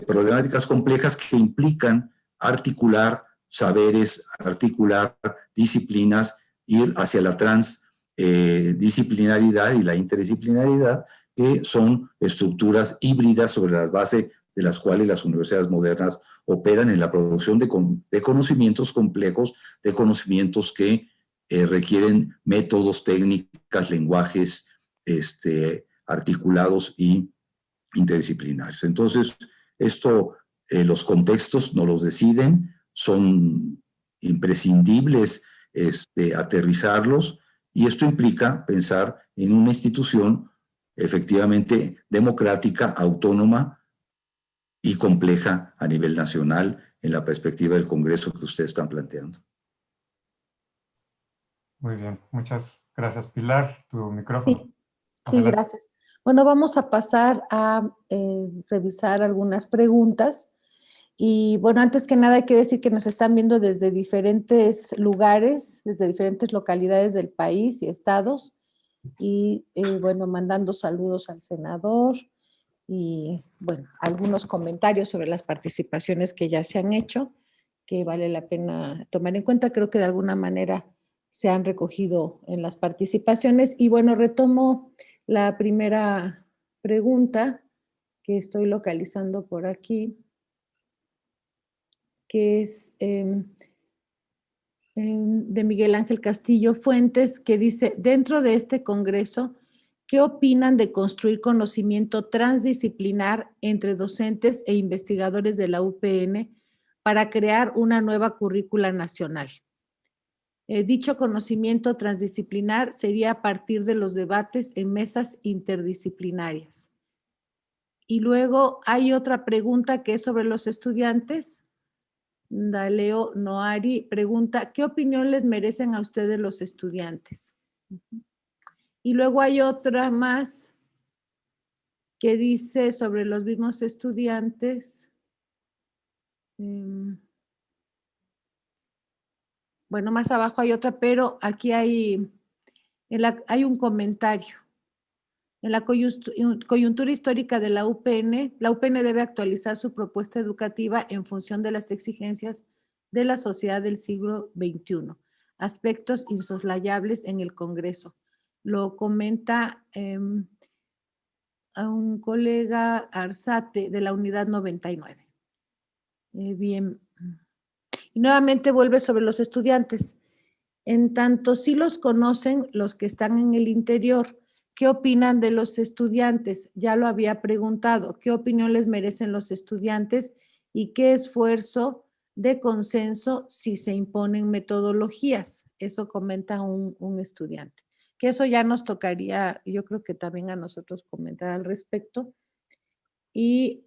problemáticas complejas que implican articular saberes, articular disciplinas, ir hacia la transdisciplinaridad y la interdisciplinaridad, que son estructuras híbridas sobre la base de las cuales las universidades modernas operan en la producción de conocimientos complejos, de conocimientos que requieren métodos, técnicas, lenguajes articulados y interdisciplinarios. Entonces, los contextos no los deciden, son imprescindibles aterrizarlos, y esto implica pensar en una institución efectivamente democrática, autónoma y compleja a nivel nacional en la perspectiva del Congreso que ustedes están planteando. Muy bien, muchas gracias, Pilar. Tu micrófono. Sí, Adelante. gracias. Bueno, vamos a pasar a revisar algunas preguntas. Y bueno, antes que nada hay que decir que nos están viendo desde diferentes lugares, desde diferentes localidades del país y estados. Y bueno, mandando saludos al senador y bueno, algunos comentarios sobre las participaciones que ya se han hecho, que vale la pena tomar en cuenta. Creo que de alguna manera se han recogido en las participaciones. Y bueno, retomo la primera pregunta que estoy localizando por aquí, que es de Miguel Ángel Castillo Fuentes, que dice: dentro de este congreso, ¿qué opinan de construir conocimiento transdisciplinar entre docentes e investigadores de la UPN para crear una nueva currícula nacional? Dicho conocimiento transdisciplinar sería a partir de los debates en mesas interdisciplinarias. Y luego hay otra pregunta que es sobre los estudiantes. Daleo Noari pregunta: ¿qué opinión les merecen a ustedes los estudiantes? Y luego hay otra más que dice sobre los mismos estudiantes. Bueno, más abajo hay otra, pero aquí hay un comentario. En la coyuntura histórica de la UPN debe actualizar su propuesta educativa en función de las exigencias de la sociedad del siglo XXI. Aspectos insoslayables en el Congreso. Lo comenta a un colega Arzate de la unidad 99. Bien. Y nuevamente vuelve sobre los estudiantes. En tanto, si los conocen los que están en el interior, ¿qué opinan de los estudiantes? Ya lo había preguntado. ¿Qué opinión les merecen los estudiantes y qué esfuerzo de consenso si se imponen metodologías? Eso comenta un estudiante. Que eso ya nos tocaría, yo creo que también a nosotros comentar al respecto. Y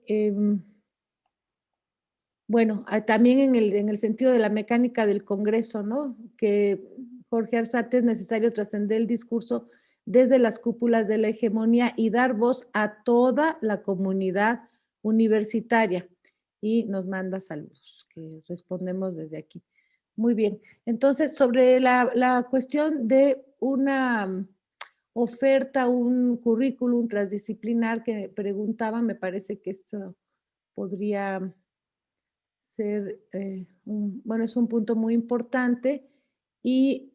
bueno, también en el sentido de la mecánica del Congreso, ¿no? Que Jorge Arzate: es necesario trascender el discurso desde las cúpulas de la hegemonía y dar voz a toda la comunidad universitaria. Y nos manda saludos, que respondemos desde aquí. Muy bien. Entonces, sobre la cuestión de una oferta un currículum transdisciplinar que preguntaba, me parece que esto podría ser, bueno, es un punto muy importante, y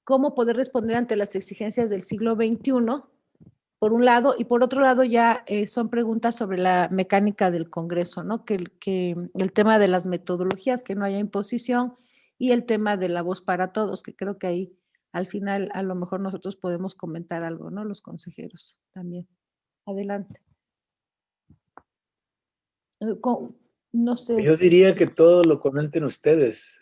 cómo poder responder ante las exigencias del siglo XXI, por un lado, y por otro lado ya son preguntas sobre la mecánica del Congreso, ¿no? Que el tema de las metodologías, que no haya imposición, y el tema de la voz para todos, que creo que ahí al final a lo mejor nosotros podemos comentar algo, ¿no? Los consejeros también. Adelante. No sé. Yo diría que todo lo comenten ustedes.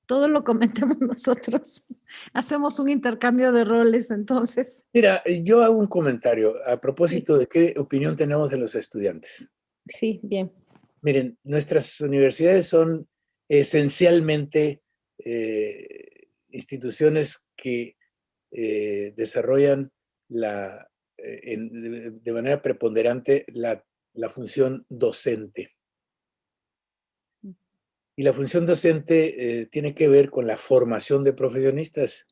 Todo lo comentamos nosotros. Hacemos un intercambio de roles, entonces. Mira, yo hago un comentario a propósito de qué opinión tenemos de los estudiantes. Sí, bien. Miren, nuestras universidades son esencialmente instituciones que desarrollan de manera preponderante la función docente. Y la función docente tiene que ver con la formación de profesionistas,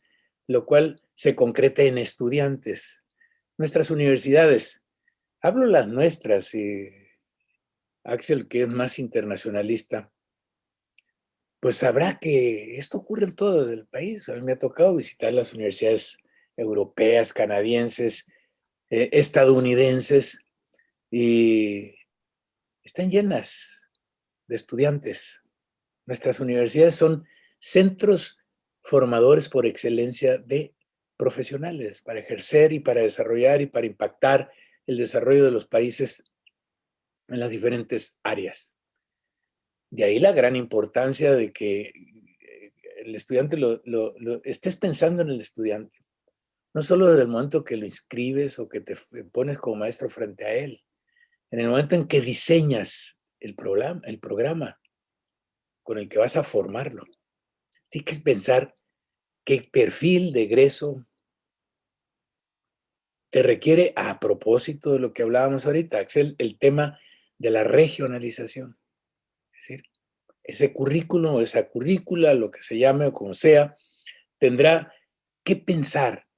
lo cual se concreta en estudiantes. Nuestras universidades, hablo las nuestras, y Axel, que es más internacionalista, pues sabrá que esto ocurre en todo el país. A mí me ha tocado visitar las universidades europeas, canadienses, estadounidenses, y están llenas de estudiantes. Nuestras universidades son centros formadores por excelencia de profesionales para ejercer y para desarrollar y para impactar el desarrollo de los países en las diferentes áreas. De ahí la gran importancia de que el estudiante estés pensando en el estudiante, no solo desde el momento que lo inscribes o que te pones como maestro frente a él, en el momento en que diseñas el programa con el que vas a formarlo. Tienes que pensar qué perfil de egreso te requiere, a propósito de lo que hablábamos ahorita, Axel, el tema de la regionalización. Es decir, ese currículo o esa currícula, lo que se llame o como sea, tendrá que pensar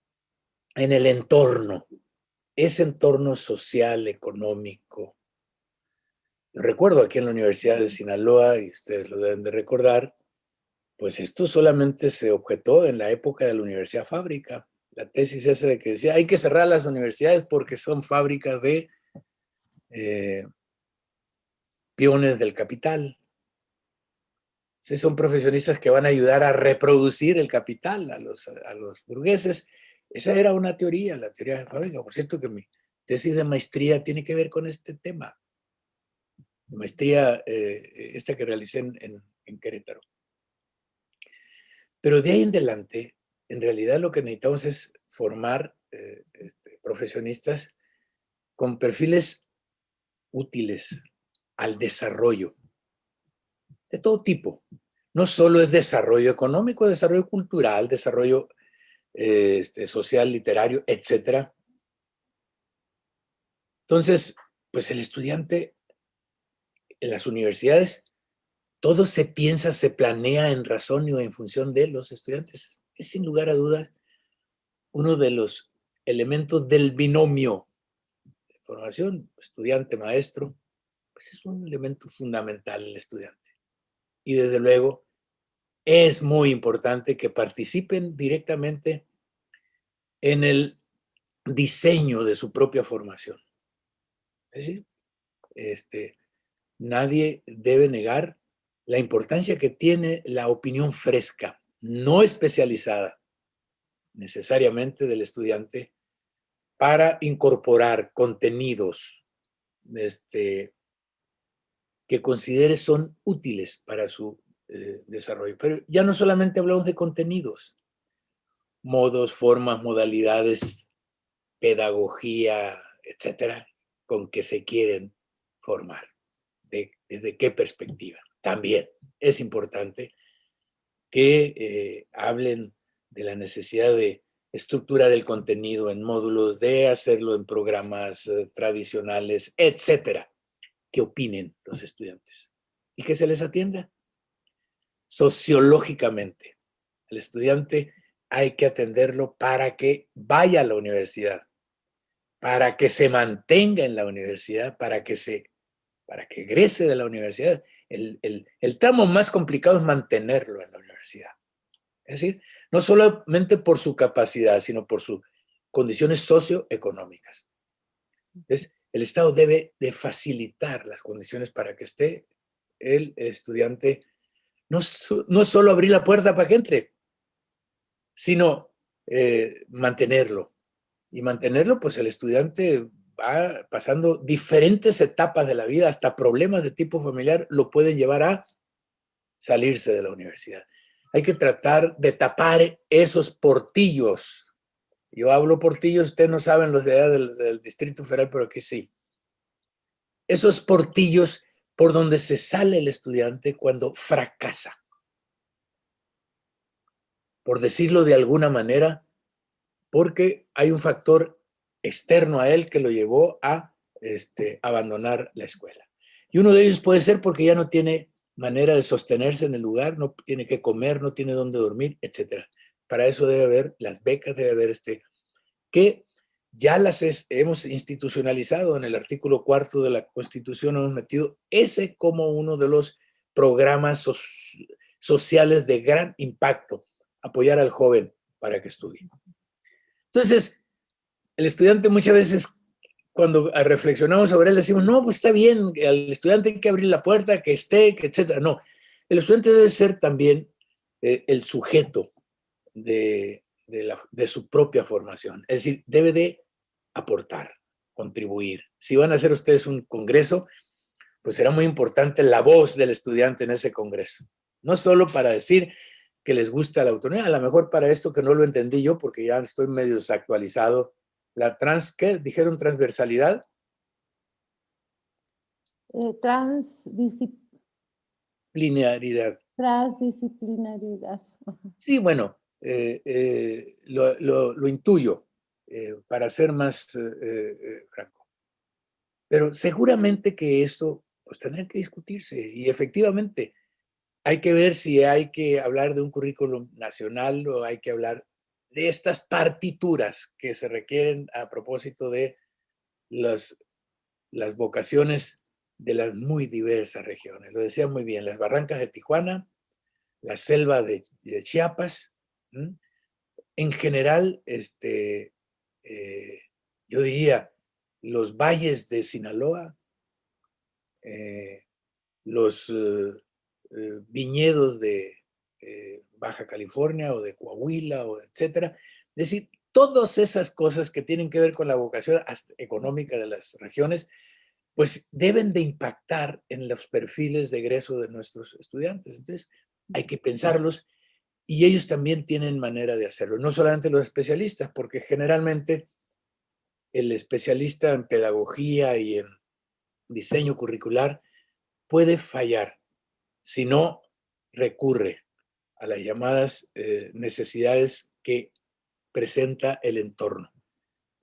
en el entorno, ese entorno social, económico. Yo recuerdo aquí en la Universidad de Sinaloa, y ustedes lo deben de recordar, pues esto solamente se objetó en la época de la Universidad Fábrica. La tesis esa de que decía, hay que cerrar las universidades porque son fábricas de peones del capital. Sí, son profesionistas que van a ayudar a reproducir el capital a los burgueses. Esa era una teoría, la teoría de fábrica. Por cierto que mi tesis de maestría tiene que ver con este tema. La maestría esta que realicé en Querétaro. Pero de ahí en adelante, en realidad lo que necesitamos es formar profesionistas con perfiles útiles al desarrollo de todo tipo. No solo es desarrollo económico, desarrollo cultural, desarrollo social, literario, etc. Entonces, pues el estudiante en las universidades, todo se piensa, se planea en razón o en función de los estudiantes. Es sin lugar a dudas uno de los elementos del binomio de formación, estudiante-maestro, pues es un elemento fundamental el estudiante. Y desde luego, es muy importante que participen directamente en el diseño de su propia formación. Es decir, nadie debe negar la importancia que tiene la opinión fresca, no especializada necesariamente del estudiante, para incorporar contenidos que considere son útiles para su desarrollo. Pero ya no solamente hablamos de contenidos, modos, formas, modalidades, pedagogía, etcétera, con que se quieren formar. ¿Desde qué perspectiva? También es importante que hablen de la necesidad de estructurar el contenido en módulos, de hacerlo en programas tradicionales, etcétera. Que opinen los estudiantes y que se les atienda sociológicamente. El estudiante hay que atenderlo para que vaya a la universidad, para que se mantenga en la universidad, para que egrese de la universidad. El tramo más complicado es mantenerlo en la universidad. Es decir, no solamente por su capacidad, sino por sus condiciones socioeconómicas. Entonces, el Estado debe de facilitar las condiciones para que esté el estudiante, no solo abrir la puerta para que entre, sino mantenerlo. Y mantenerlo, pues el estudiante va pasando diferentes etapas de la vida, hasta problemas de tipo familiar lo pueden llevar a salirse de la universidad. Hay que tratar de tapar esos portillos. Yo hablo portillos, ustedes no saben los de allá del Distrito Federal, pero aquí sí. Esos portillos por donde se sale el estudiante cuando fracasa. Por decirlo de alguna manera, porque hay un factor externo a él que lo llevó a abandonar la escuela. Y uno de ellos puede ser porque ya no tiene manera de sostenerse en el lugar, no tiene que comer, no tiene dónde dormir, etc. Para eso debe haber las becas, debe haber que ya las hemos institucionalizado en el artículo 4 de la Constitución, hemos metido ese como uno de los programas sociales de gran impacto, apoyar al joven para que estudie. Entonces, el estudiante muchas veces, cuando reflexionamos sobre él, decimos, no, pues está bien, al estudiante hay que abrir la puerta, que esté, que etcétera. No, el estudiante debe ser también el sujeto de su propia formación. Es decir, debe de aportar, contribuir. Si van a hacer ustedes un congreso, pues será muy importante la voz del estudiante en ese congreso. No solo para decir que les gusta la autonomía, a lo mejor para esto que no lo entendí yo, porque ya estoy medio desactualizado. ¿Qué? ¿Dijeron transversalidad? Transdisciplinaridad. Transdisciplinaridad. Sí, bueno, lo intuyo, para ser más franco. Pero seguramente que esto pues, tendrá que discutirse y efectivamente hay que ver si hay que hablar de un currículum nacional o hay que hablar de estas partituras que se requieren a propósito de las vocaciones de las muy diversas regiones. Lo decía muy bien, las barrancas de Tijuana, la selva de Chiapas, en general, yo diría, los valles de Sinaloa, los viñedos de Baja California o de Coahuila, o etcétera. Es decir, todas esas cosas que tienen que ver con la vocación económica de las regiones, pues deben de impactar en los perfiles de egreso de nuestros estudiantes. Entonces, hay que pensarlos y ellos también tienen manera de hacerlo. No solamente los especialistas, porque generalmente el especialista en pedagogía y en diseño curricular puede fallar si no recurre a las llamadas necesidades que presenta el entorno.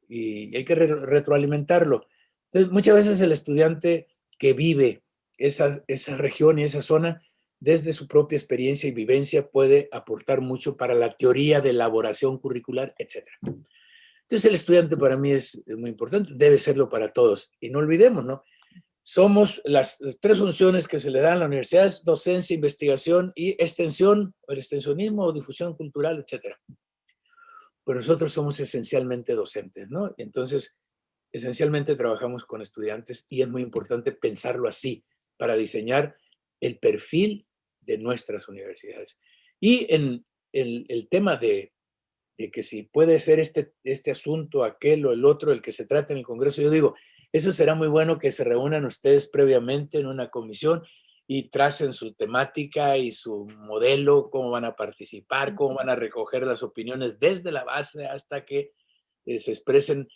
Y hay que retroalimentarlo. Entonces, muchas veces el estudiante que vive esa región y esa zona, desde su propia experiencia y vivencia, puede aportar mucho para la teoría de elaboración curricular, etc. Entonces, el estudiante para mí es muy importante, debe serlo para todos. Y no olvidemos, ¿no? Somos las tres funciones que se le dan a la universidad: es docencia, investigación y extensión, o el extensionismo o difusión cultural, etc. Pero nosotros somos esencialmente docentes, ¿no? Entonces, esencialmente trabajamos con estudiantes y es muy importante pensarlo así para diseñar el perfil de nuestras universidades. Y en el tema de que si puede ser este asunto, aquel o el otro, el que se trate en el Congreso, yo digo, eso será muy bueno que se reúnan ustedes previamente en una comisión y tracen su temática y su modelo, cómo van a participar, cómo van a recoger las opiniones desde la base hasta que se expresen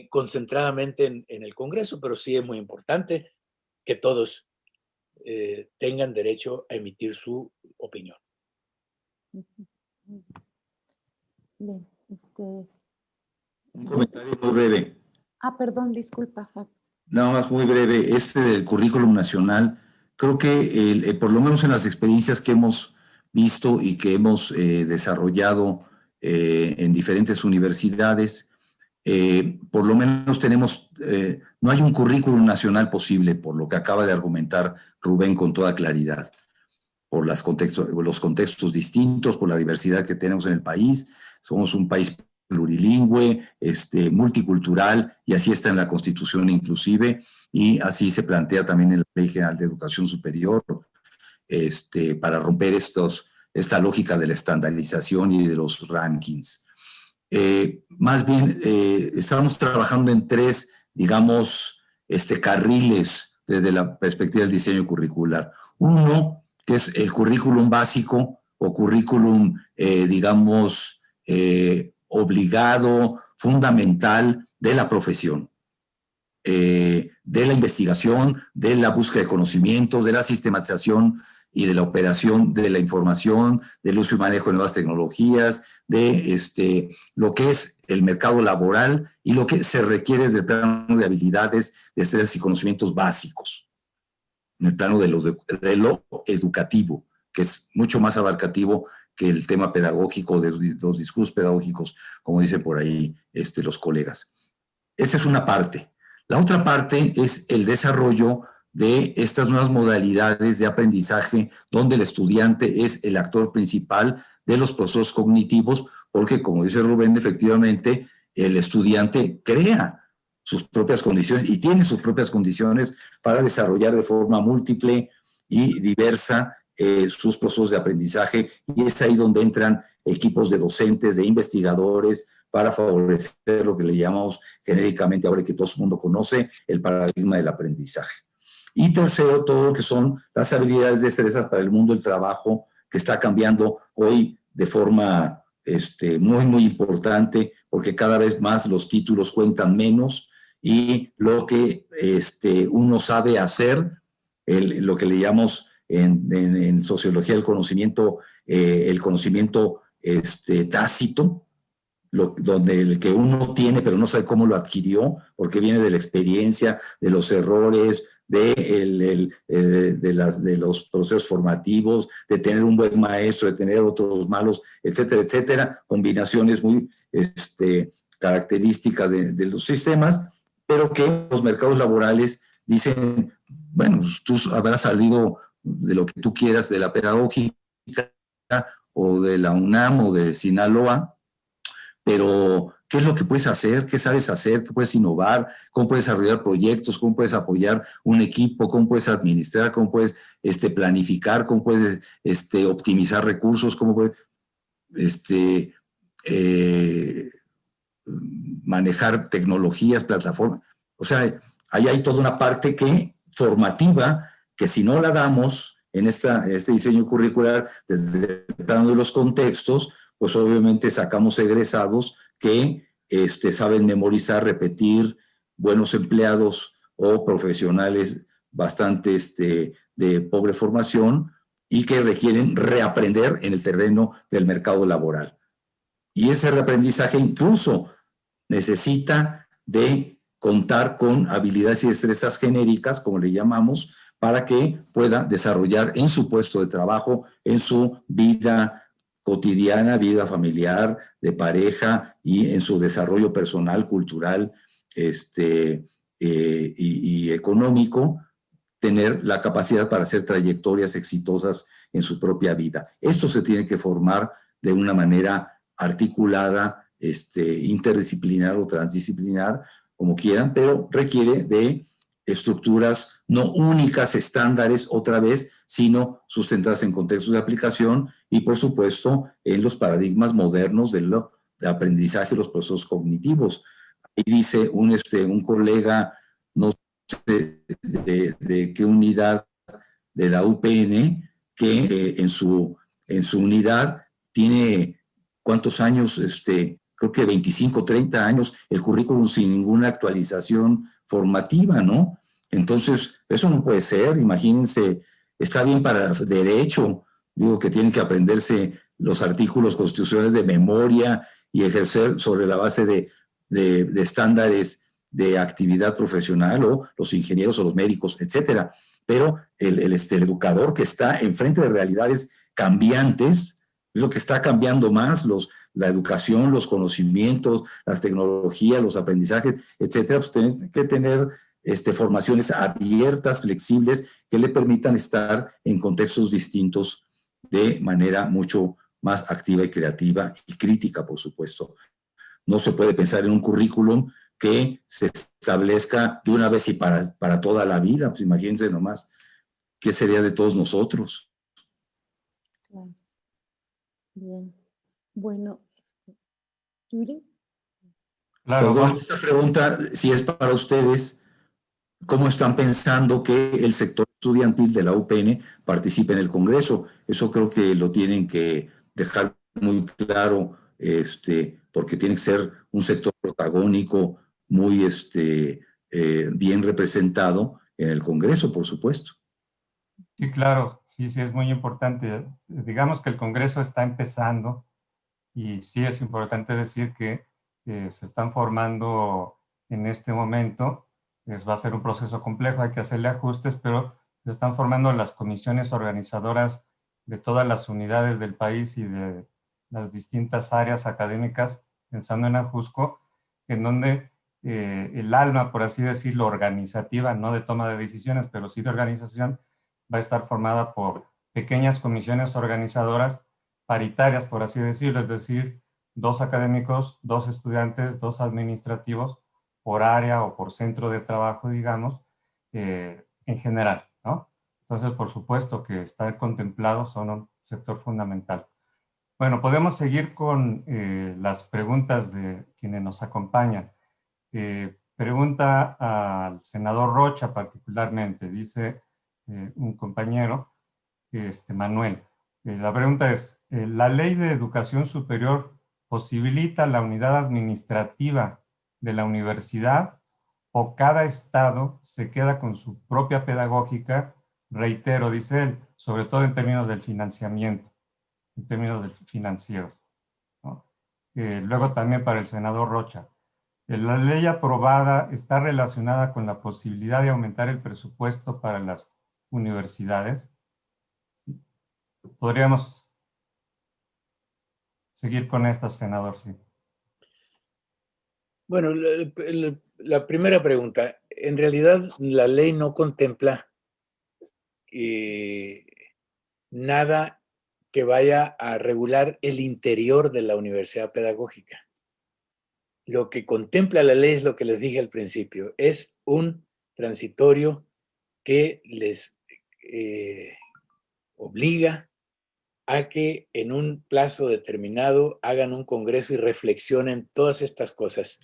concentradamente en el Congreso, pero sí es muy importante que todos tengan derecho a emitir su opinión. Bien, Un comentario muy breve. perdón, disculpa. Nada más muy breve. Del currículum nacional, creo que por lo menos en las experiencias que hemos visto y que hemos desarrollado en diferentes universidades. Por lo menos tenemos, no hay un currículum nacional posible, por lo que acaba de argumentar Rubén con toda claridad, por los contextos distintos, por la diversidad que tenemos en el país. Somos un país plurilingüe, multicultural, y así está en la Constitución inclusive, y así se plantea también en la Ley General de Educación Superior, para romper esta lógica de la estandarización y de los rankings. Más bien, estamos trabajando en tres, digamos, carriles desde la perspectiva del diseño curricular. Uno, que es el currículum básico o currículum, digamos, obligado, fundamental de la profesión, de la investigación, de la búsqueda de conocimientos, de la sistematización y de la operación de la información, del uso y manejo de nuevas tecnologías, de lo que es el mercado laboral y lo que se requiere desde el plano de habilidades, destrezas y conocimientos básicos, en el plano de lo educativo, que es mucho más abarcativo que el tema pedagógico, de los discursos pedagógicos, como dicen por ahí los colegas. Esa es una parte. La otra parte es el desarrollo de estas nuevas modalidades de aprendizaje, donde el estudiante es el actor principal de los procesos cognitivos, porque, como dice Rubén, efectivamente, el estudiante crea sus propias condiciones y tiene sus propias condiciones para desarrollar de forma múltiple y diversa sus procesos de aprendizaje, y es ahí donde entran equipos de docentes, de investigadores, para favorecer lo que le llamamos genéricamente, ahora que todo el mundo conoce, el paradigma del aprendizaje. Y tercero, todo lo que son las habilidades, destrezas para el mundo del trabajo, que está cambiando hoy de forma muy, muy importante, porque cada vez más los títulos cuentan menos, y lo que uno sabe hacer, lo que le llamamos en sociología el conocimiento tácito, donde el que uno tiene pero no sabe cómo lo adquirió, porque viene de la experiencia, de los errores, de los procesos formativos, de tener un buen maestro, de tener otros malos, etcétera, etcétera, combinaciones muy características de los sistemas, pero que los mercados laborales dicen, bueno, tú habrás salido de lo que tú quieras, de la pedagógica o de la UNAM o de Sinaloa, pero ¿qué es lo que puedes hacer? ¿Qué sabes hacer? ¿Qué puedes innovar? ¿Cómo puedes desarrollar proyectos? ¿Cómo puedes apoyar un equipo? ¿Cómo puedes administrar? ¿Cómo puedes planificar? ¿Cómo puedes optimizar recursos? ¿Cómo puedes manejar tecnologías, plataformas? O sea, ahí hay toda una parte formativa, que si no la damos en este diseño curricular desde el plano de los contextos, pues obviamente sacamos egresados que saben memorizar, repetir, buenos empleados o profesionales bastante de pobre formación y que requieren reaprender en el terreno del mercado laboral. Y ese reaprendizaje incluso necesita de contar con habilidades y destrezas genéricas, como le llamamos, para que pueda desarrollar en su puesto de trabajo, en su vida cotidiana, vida familiar, de pareja, y en su desarrollo personal, cultural y económico, tener la capacidad para hacer trayectorias exitosas en su propia vida. Esto se tiene que formar de una manera articulada, interdisciplinar o transdisciplinar, como quieran, pero requiere de estructuras no únicas, estándares, otra vez, sino sustentadas en contextos de aplicación y, por supuesto, en los paradigmas modernos de aprendizaje de los procesos cognitivos. Ahí dice un colega, no sé de qué unidad de la UPN, que en su unidad tiene, ¿cuántos años? Creo que 25, 30 años, el currículum sin ninguna actualización formativa, ¿no? Entonces, eso no puede ser. Imagínense, está bien para derecho, digo que tienen que aprenderse los artículos constitucionales de memoria y ejercer sobre la base de estándares de actividad profesional, o los ingenieros o los médicos, etcétera. Pero el educador que está enfrente de realidades cambiantes Es lo que está cambiando más, la educación, los conocimientos, las tecnologías, los aprendizajes, etcétera. Pues tienen que tener formaciones abiertas, flexibles, que le permitan estar en contextos distintos de manera mucho más activa y creativa y crítica, por supuesto. No se puede pensar en un currículum que se establezca de una vez y para toda la vida. Pues imagínense nomás, ¿qué sería de todos nosotros? Claro. Bien. Bueno, Yuri. Claro, Perdón, esta pregunta, si es para ustedes, ¿cómo están pensando que el sector estudiantil de la UPN participe en el Congreso? Eso creo que lo tienen que dejar muy claro, porque tiene que ser un sector protagónico muy bien representado en el Congreso, por supuesto. sí, claro, sí, es muy importante. Digamos que el Congreso está empezando y sí es importante decir que se están formando en este momento. Va a ser un proceso complejo, hay que hacerle ajustes, pero se están formando las comisiones organizadoras de todas las unidades del país y de las distintas áreas académicas, pensando en Ajusco, en donde el alma, por así decirlo, organizativa, no de toma de decisiones, pero sí de organización, va a estar formada por pequeñas comisiones organizadoras paritarias, por así decirlo, es decir, 2 académicos, 2 estudiantes, 2 administrativos por área o por centro de trabajo, digamos, en general, ¿no? Entonces, por supuesto que está contemplado, son un sector fundamental. Bueno, podemos seguir con las preguntas de quienes nos acompañan. Pregunta al senador Rocha particularmente, dice un compañero, Manuel. La pregunta es, ¿la Ley de Educación Superior posibilita la unidad administrativa de la universidad o cada estado se queda con su propia pedagógica? Reitero, dice él, sobre todo en términos del financiamiento, en términos financieros, ¿no? Luego también para el senador Rocha. La ley aprobada está relacionada con la posibilidad de aumentar el presupuesto para las universidades. Podríamos seguir con esto, senador. Sí. Bueno, la primera pregunta. En realidad, la ley no contempla nada que vaya a regular el interior de la universidad pedagógica. Lo que contempla la ley es lo que les dije al principio. Es un transitorio que les obliga a que en un plazo determinado hagan un congreso y reflexionen todas estas cosas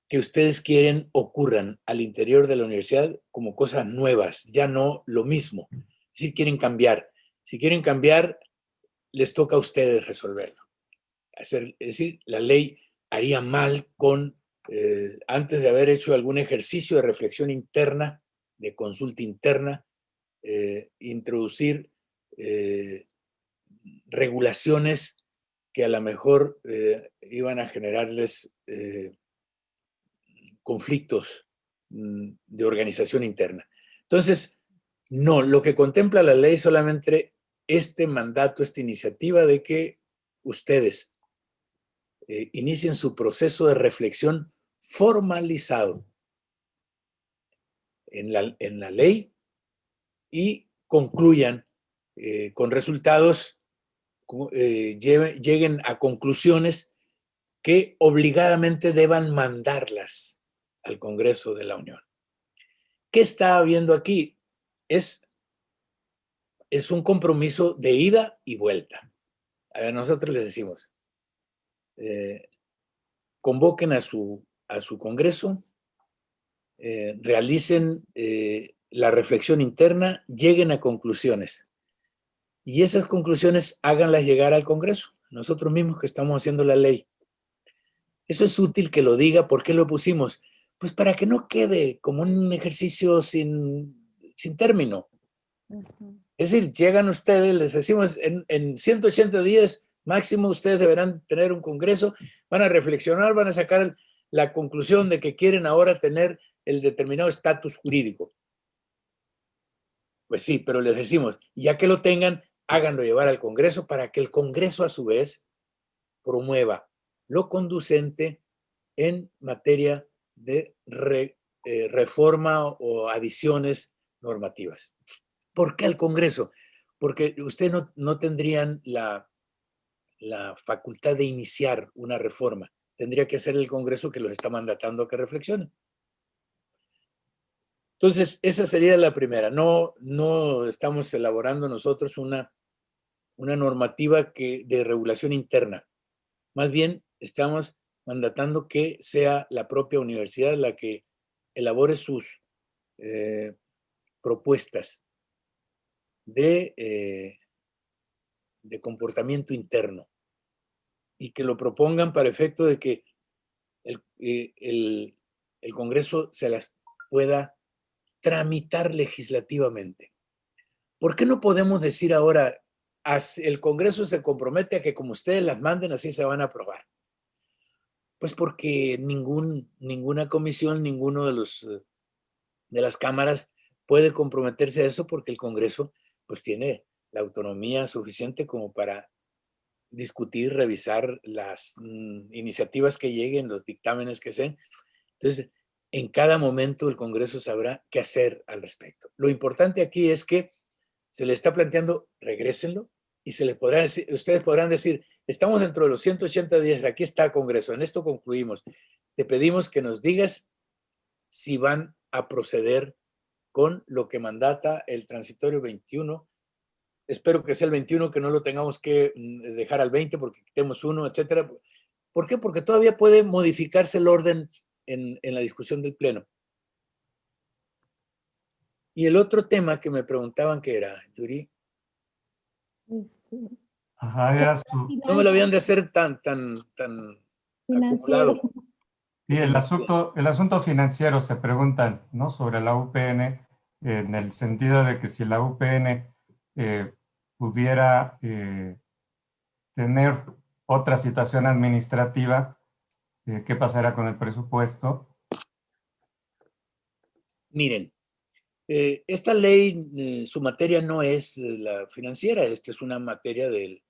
que ustedes quieren ocurran al interior de la universidad como cosas nuevas, ya no lo mismo. Es decir, quieren cambiar. Si quieren cambiar, les toca a ustedes resolverlo. Es decir, la ley haría mal con, antes de haber hecho algún ejercicio de reflexión interna, de consulta interna, introducir regulaciones que a lo mejor iban a generarles conflictos de organización interna. Entonces, no, lo que contempla la ley solamente este mandato, esta iniciativa de que ustedes inicien su proceso de reflexión formalizado en la ley y concluyan con resultados, lleguen a conclusiones que obligadamente deban mandarlas al Congreso de la Unión. ¿Qué está habiendo aquí? Es un compromiso de ida y vuelta. A nosotros les decimos, convoquen a su Congreso, realicen la reflexión interna, lleguen a conclusiones. Y esas conclusiones háganlas llegar al Congreso, nosotros mismos que estamos haciendo la ley. Eso es útil que lo diga. ¿Por qué lo pusimos? Pues para que no quede como un ejercicio sin término. Es decir, llegan ustedes, les decimos, en 180 días máximo ustedes deberán tener un congreso, van a reflexionar, van a sacar la conclusión de que quieren ahora tener el determinado estatus jurídico. Pues sí, pero les decimos, ya que lo tengan, háganlo llevar al Congreso para que el Congreso a su vez promueva lo conducente en materia de reforma o adiciones normativas. ¿Por qué al Congreso? Porque ustedes no tendrían la facultad de iniciar una reforma. Tendría que ser el Congreso que los está mandatando a que reflexionen. Entonces, esa sería la primera. No estamos elaborando nosotros una normativa de regulación interna. Más bien, estamos mandatando que sea la propia universidad la que elabore sus propuestas de comportamiento interno y que lo propongan para efecto de que el Congreso se las pueda tramitar legislativamente. ¿Por qué no podemos decir ahora, el Congreso se compromete a que como ustedes las manden, así se van a aprobar? Pues porque ninguna comisión, ninguno de las cámaras puede comprometerse a eso porque el Congreso pues tiene la autonomía suficiente como para discutir, revisar las iniciativas que lleguen, los dictámenes que sean. Entonces, en cada momento el Congreso sabrá qué hacer al respecto. Lo importante aquí es que se le está planteando, regrésenlo, y se les podrá decir, ustedes podrán decir, estamos dentro de los 180 días, aquí está Congreso, en esto concluimos. Te pedimos que nos digas si van a proceder con lo que mandata el transitorio 21. Espero que sea el 21, que no lo tengamos que dejar al 20 porque quitemos uno, etcétera. ¿Por qué? Porque todavía puede modificarse el orden en la discusión del Pleno. Y el otro tema que me preguntaban que era, Yuri, Ajá, era su, no me lo habían de hacer tan Financiero. acumulado. sí, el asunto financiero se preguntan, ¿no? Sobre la UPN, en el sentido de que si la UPN pudiera tener otra situación administrativa, ¿qué pasará con el presupuesto? Miren, esta ley, su materia no es la financiera, esta es una materia de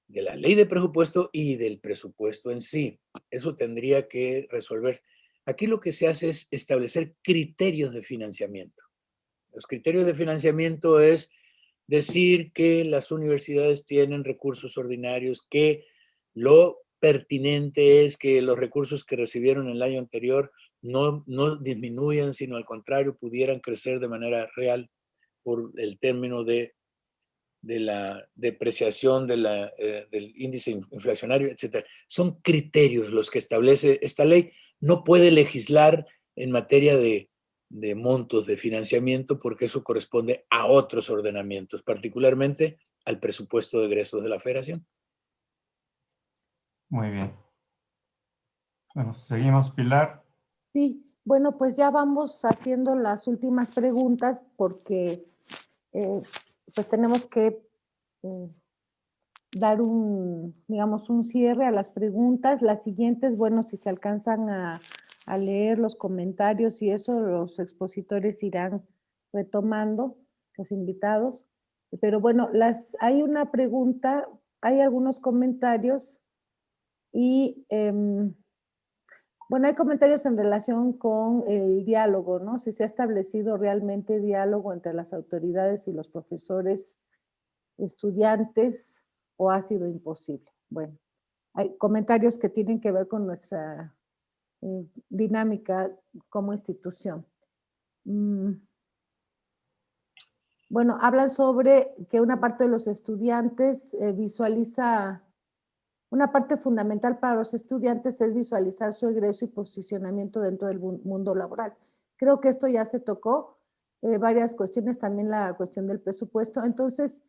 la ley de presupuesto y del presupuesto en sí. Eso tendría que resolver. Aquí lo que se hace es establecer criterios de financiamiento. Los criterios de financiamiento es decir que las universidades tienen recursos ordinarios, que lo pertinente es que los recursos que recibieron el año anterior no disminuyan, sino al contrario, pudieran crecer de manera real por el término de la depreciación del índice inflacionario, etc. Son criterios los que establece esta ley. No puede legislar en materia de montos de financiamiento porque eso corresponde a otros ordenamientos, particularmente al presupuesto de egresos de la Federación. Muy bien. Bueno, seguimos, Pilar. Sí, bueno, pues ya vamos haciendo las últimas preguntas porque pues tenemos que dar digamos, un cierre a las preguntas. Las siguientes, bueno, si se alcanzan a leer los comentarios y eso, los expositores irán retomando, los invitados. Pero bueno, hay una pregunta, hay algunos comentarios y bueno, hay comentarios en relación con el diálogo, ¿no? Si se ha establecido realmente diálogo entre las autoridades y los profesores, estudiantes, o ha sido imposible. Bueno, hay comentarios que tienen que ver con nuestra dinámica como institución. Bueno, hablan sobre que una parte de los estudiantes visualiza. Una parte fundamental para los estudiantes es visualizar su egreso y posicionamiento dentro del mundo laboral. Creo que esto ya se tocó, varias cuestiones, también la cuestión del presupuesto. Entonces,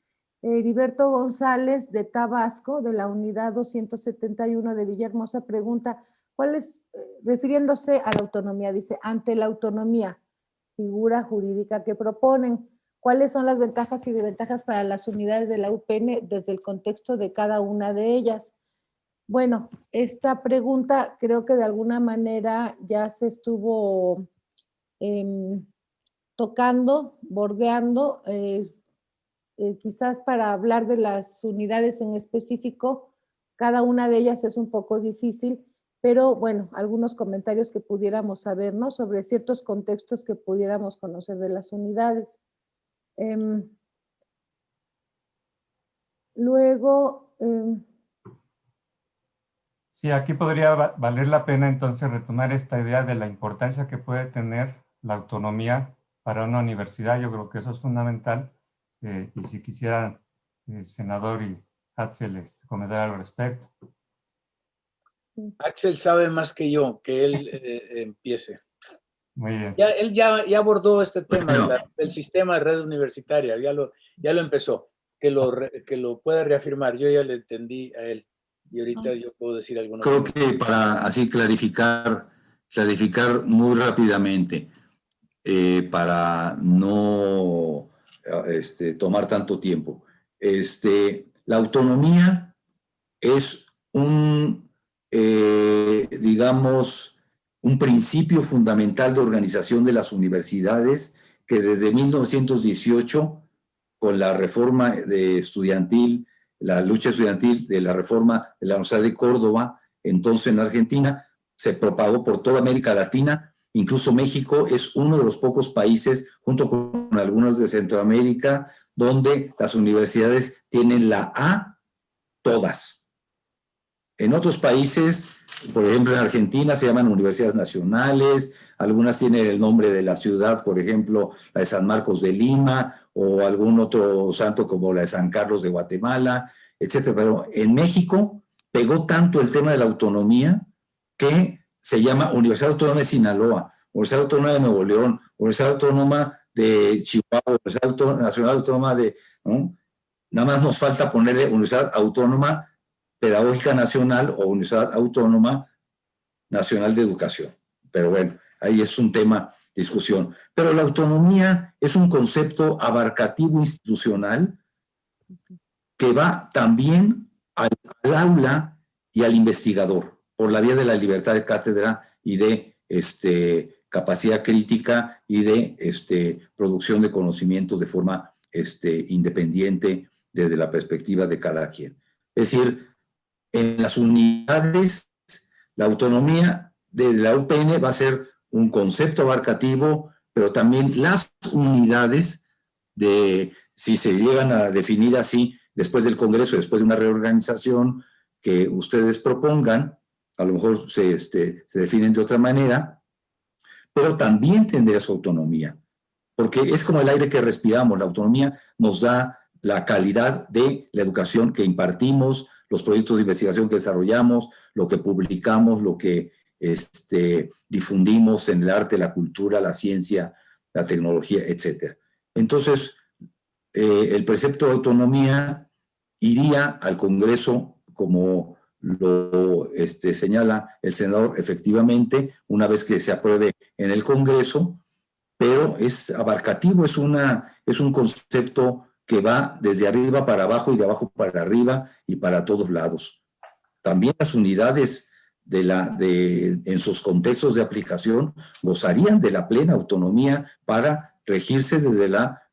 Heriberto González de Tabasco, de la unidad 271 de Villahermosa, pregunta, ¿cuál es, refiriéndose a la autonomía, dice, ante la autonomía, figura jurídica que proponen, ¿cuáles son las ventajas y desventajas para las unidades de la UPN desde el contexto de cada una de ellas? Bueno, esta pregunta creo que de alguna manera ya se estuvo tocando, bordeando. quizás para hablar de las unidades en específico, cada una de ellas es un poco difícil, pero bueno, algunos comentarios que pudiéramos saber, ¿no? Sobre ciertos contextos que pudiéramos conocer de las unidades. Luego, Sí, aquí podría valer la pena entonces retomar esta idea de la importancia que puede tener la autonomía para una universidad. Yo creo que eso es fundamental. Y si quisiera el senador y Hatzel comentar al respecto. Axel sabe más que yo, que él empiece. Muy bien. Él ya abordó este tema Bueno. del sistema de red universitaria, ya lo empezó, que lo pueda reafirmar. Yo ya le entendí a él y ahorita yo puedo decir algunos. Creo que para así clarificar muy rápidamente, para no tomar tanto tiempo. La autonomía es digamos, un principio fundamental de organización de las universidades que desde 1918, con la reforma estudiantil, la lucha estudiantil de la reforma de la Universidad de Córdoba, entonces en Argentina, se propagó por toda América Latina. Incluso México es uno de los pocos países, junto con algunos de Centroamérica, donde las universidades tienen la A todas. En otros países, por ejemplo en Argentina, se llaman universidades nacionales, algunas tienen el nombre de la ciudad, por ejemplo, la de San Marcos de Lima, o algún otro santo como la de San Carlos de Guatemala, etcétera. Pero en México pegó tanto el tema de la autonomía que se llama Universidad Autónoma de Sinaloa, Universidad Autónoma de Nuevo León, Universidad Autónoma de Chihuahua, Universidad Nacional Autónoma de... ¿no? Nada más nos falta ponerle Universidad Autónoma Pedagógica Nacional o Universidad Autónoma Nacional de Educación. Pero bueno, ahí es un tema de discusión. Pero la autonomía es un concepto abarcativo institucional que va también al aula y al investigador, por la vía de la libertad de cátedra y de capacidad crítica y de producción de conocimientos de forma independiente desde la perspectiva de cada quien. Es decir, en las unidades, la autonomía de la UPN va a ser un concepto abarcativo, pero también las unidades, si se llegan a definir así, después del Congreso, después de una reorganización que ustedes propongan, a lo mejor se definen de otra manera, pero también tendrá su autonomía, porque es como el aire que respiramos. La autonomía nos da la calidad de la educación que impartimos, los proyectos de investigación que desarrollamos, lo que publicamos, lo que difundimos en el arte, la cultura, la ciencia, la tecnología, etc. Entonces, el precepto de autonomía iría al Congreso, como lo señala el senador, efectivamente, una vez que se apruebe en el Congreso, pero es abarcativo, es un concepto que va desde arriba para abajo y de abajo para arriba y para todos lados. También las unidades en sus contextos de aplicación gozarían de la plena autonomía para regirse desde la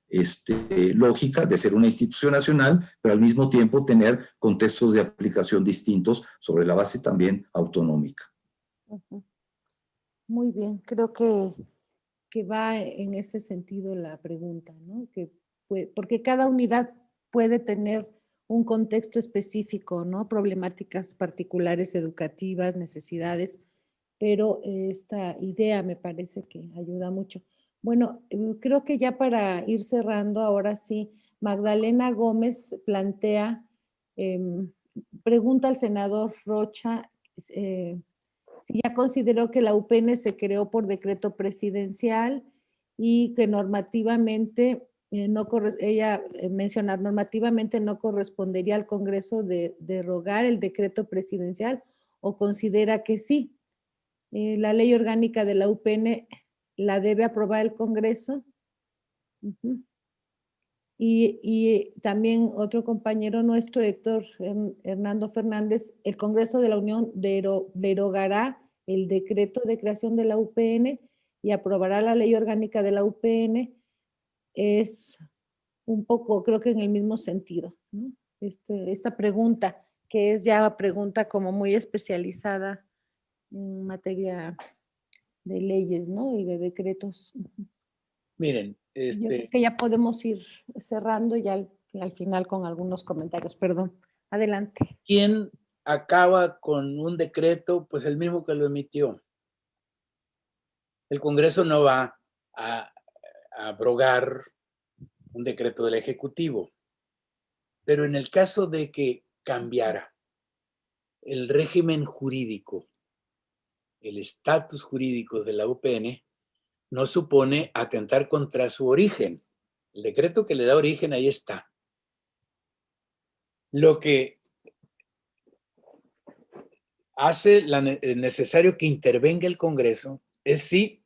lógica de ser una institución nacional, pero al mismo tiempo tener contextos de aplicación distintos sobre la base también autonómica. Muy bien, creo que va en ese sentido la pregunta, ¿no? Porque cada unidad puede tener un contexto específico, ¿no? Problemáticas particulares educativas, necesidades, pero esta idea me parece que ayuda mucho. Bueno, creo que ya para ir cerrando, ahora sí, Magdalena Gómez plantea, pregunta al senador Rocha, si ya consideró que la UPN se creó por decreto presidencial y que normativamente, ella menciona, normativamente no correspondería al Congreso derogar el decreto presidencial, o considera que sí. La ley orgánica de la UPN la debe aprobar el Congreso. Y también otro compañero nuestro, Héctor Hernando Fernández, el Congreso de la Unión derogará el decreto de creación de la UPN y aprobará la ley orgánica de la UPN. Es un poco, creo que en el mismo sentido, ¿no? Esta pregunta, que es ya pregunta como muy especializada en materia de leyes, ¿no? Y de decretos. Miren, Yo creo que ya podemos ir cerrando ya al final con algunos comentarios, perdón. Adelante. ¿quién acaba con un decreto? Pues el mismo que lo emitió. El Congreso no va a abrogar un decreto del Ejecutivo, pero en el caso de que cambiara el régimen jurídico, el estatus jurídico de la UPN, no supone atentar contra su origen. El decreto que le da origen ahí está. Lo que hace necesario que intervenga el Congreso es si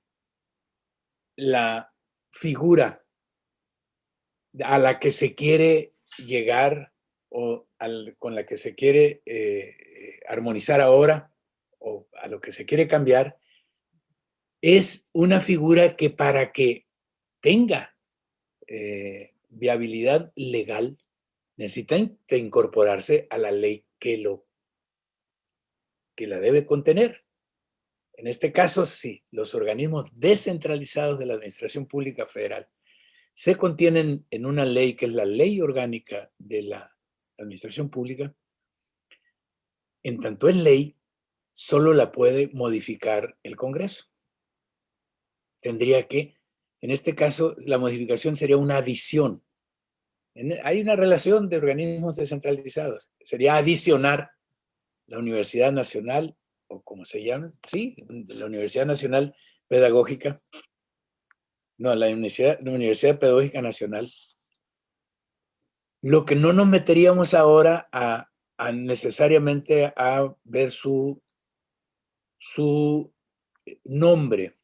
la figura a la que se quiere llegar o con la que se quiere armonizar ahora o a lo que se quiere cambiar es una figura que para que tenga viabilidad legal necesita incorporarse a la ley que la debe contener. En este caso, sí, los organismos descentralizados de la Administración Pública Federal se contienen en una ley que es la Ley Orgánica de la Administración Pública. En tanto es ley, solo la puede modificar el Congreso. Tendría que, en este caso, la modificación sería una adición. Hay una relación de organismos descentralizados. Sería adicionar la Universidad Nacional, o como se llama, sí, la Universidad Nacional Pedagógica, no, la Universidad Pedagógica Nacional. Lo que no nos meteríamos ahora a necesariamente a ver su nombre,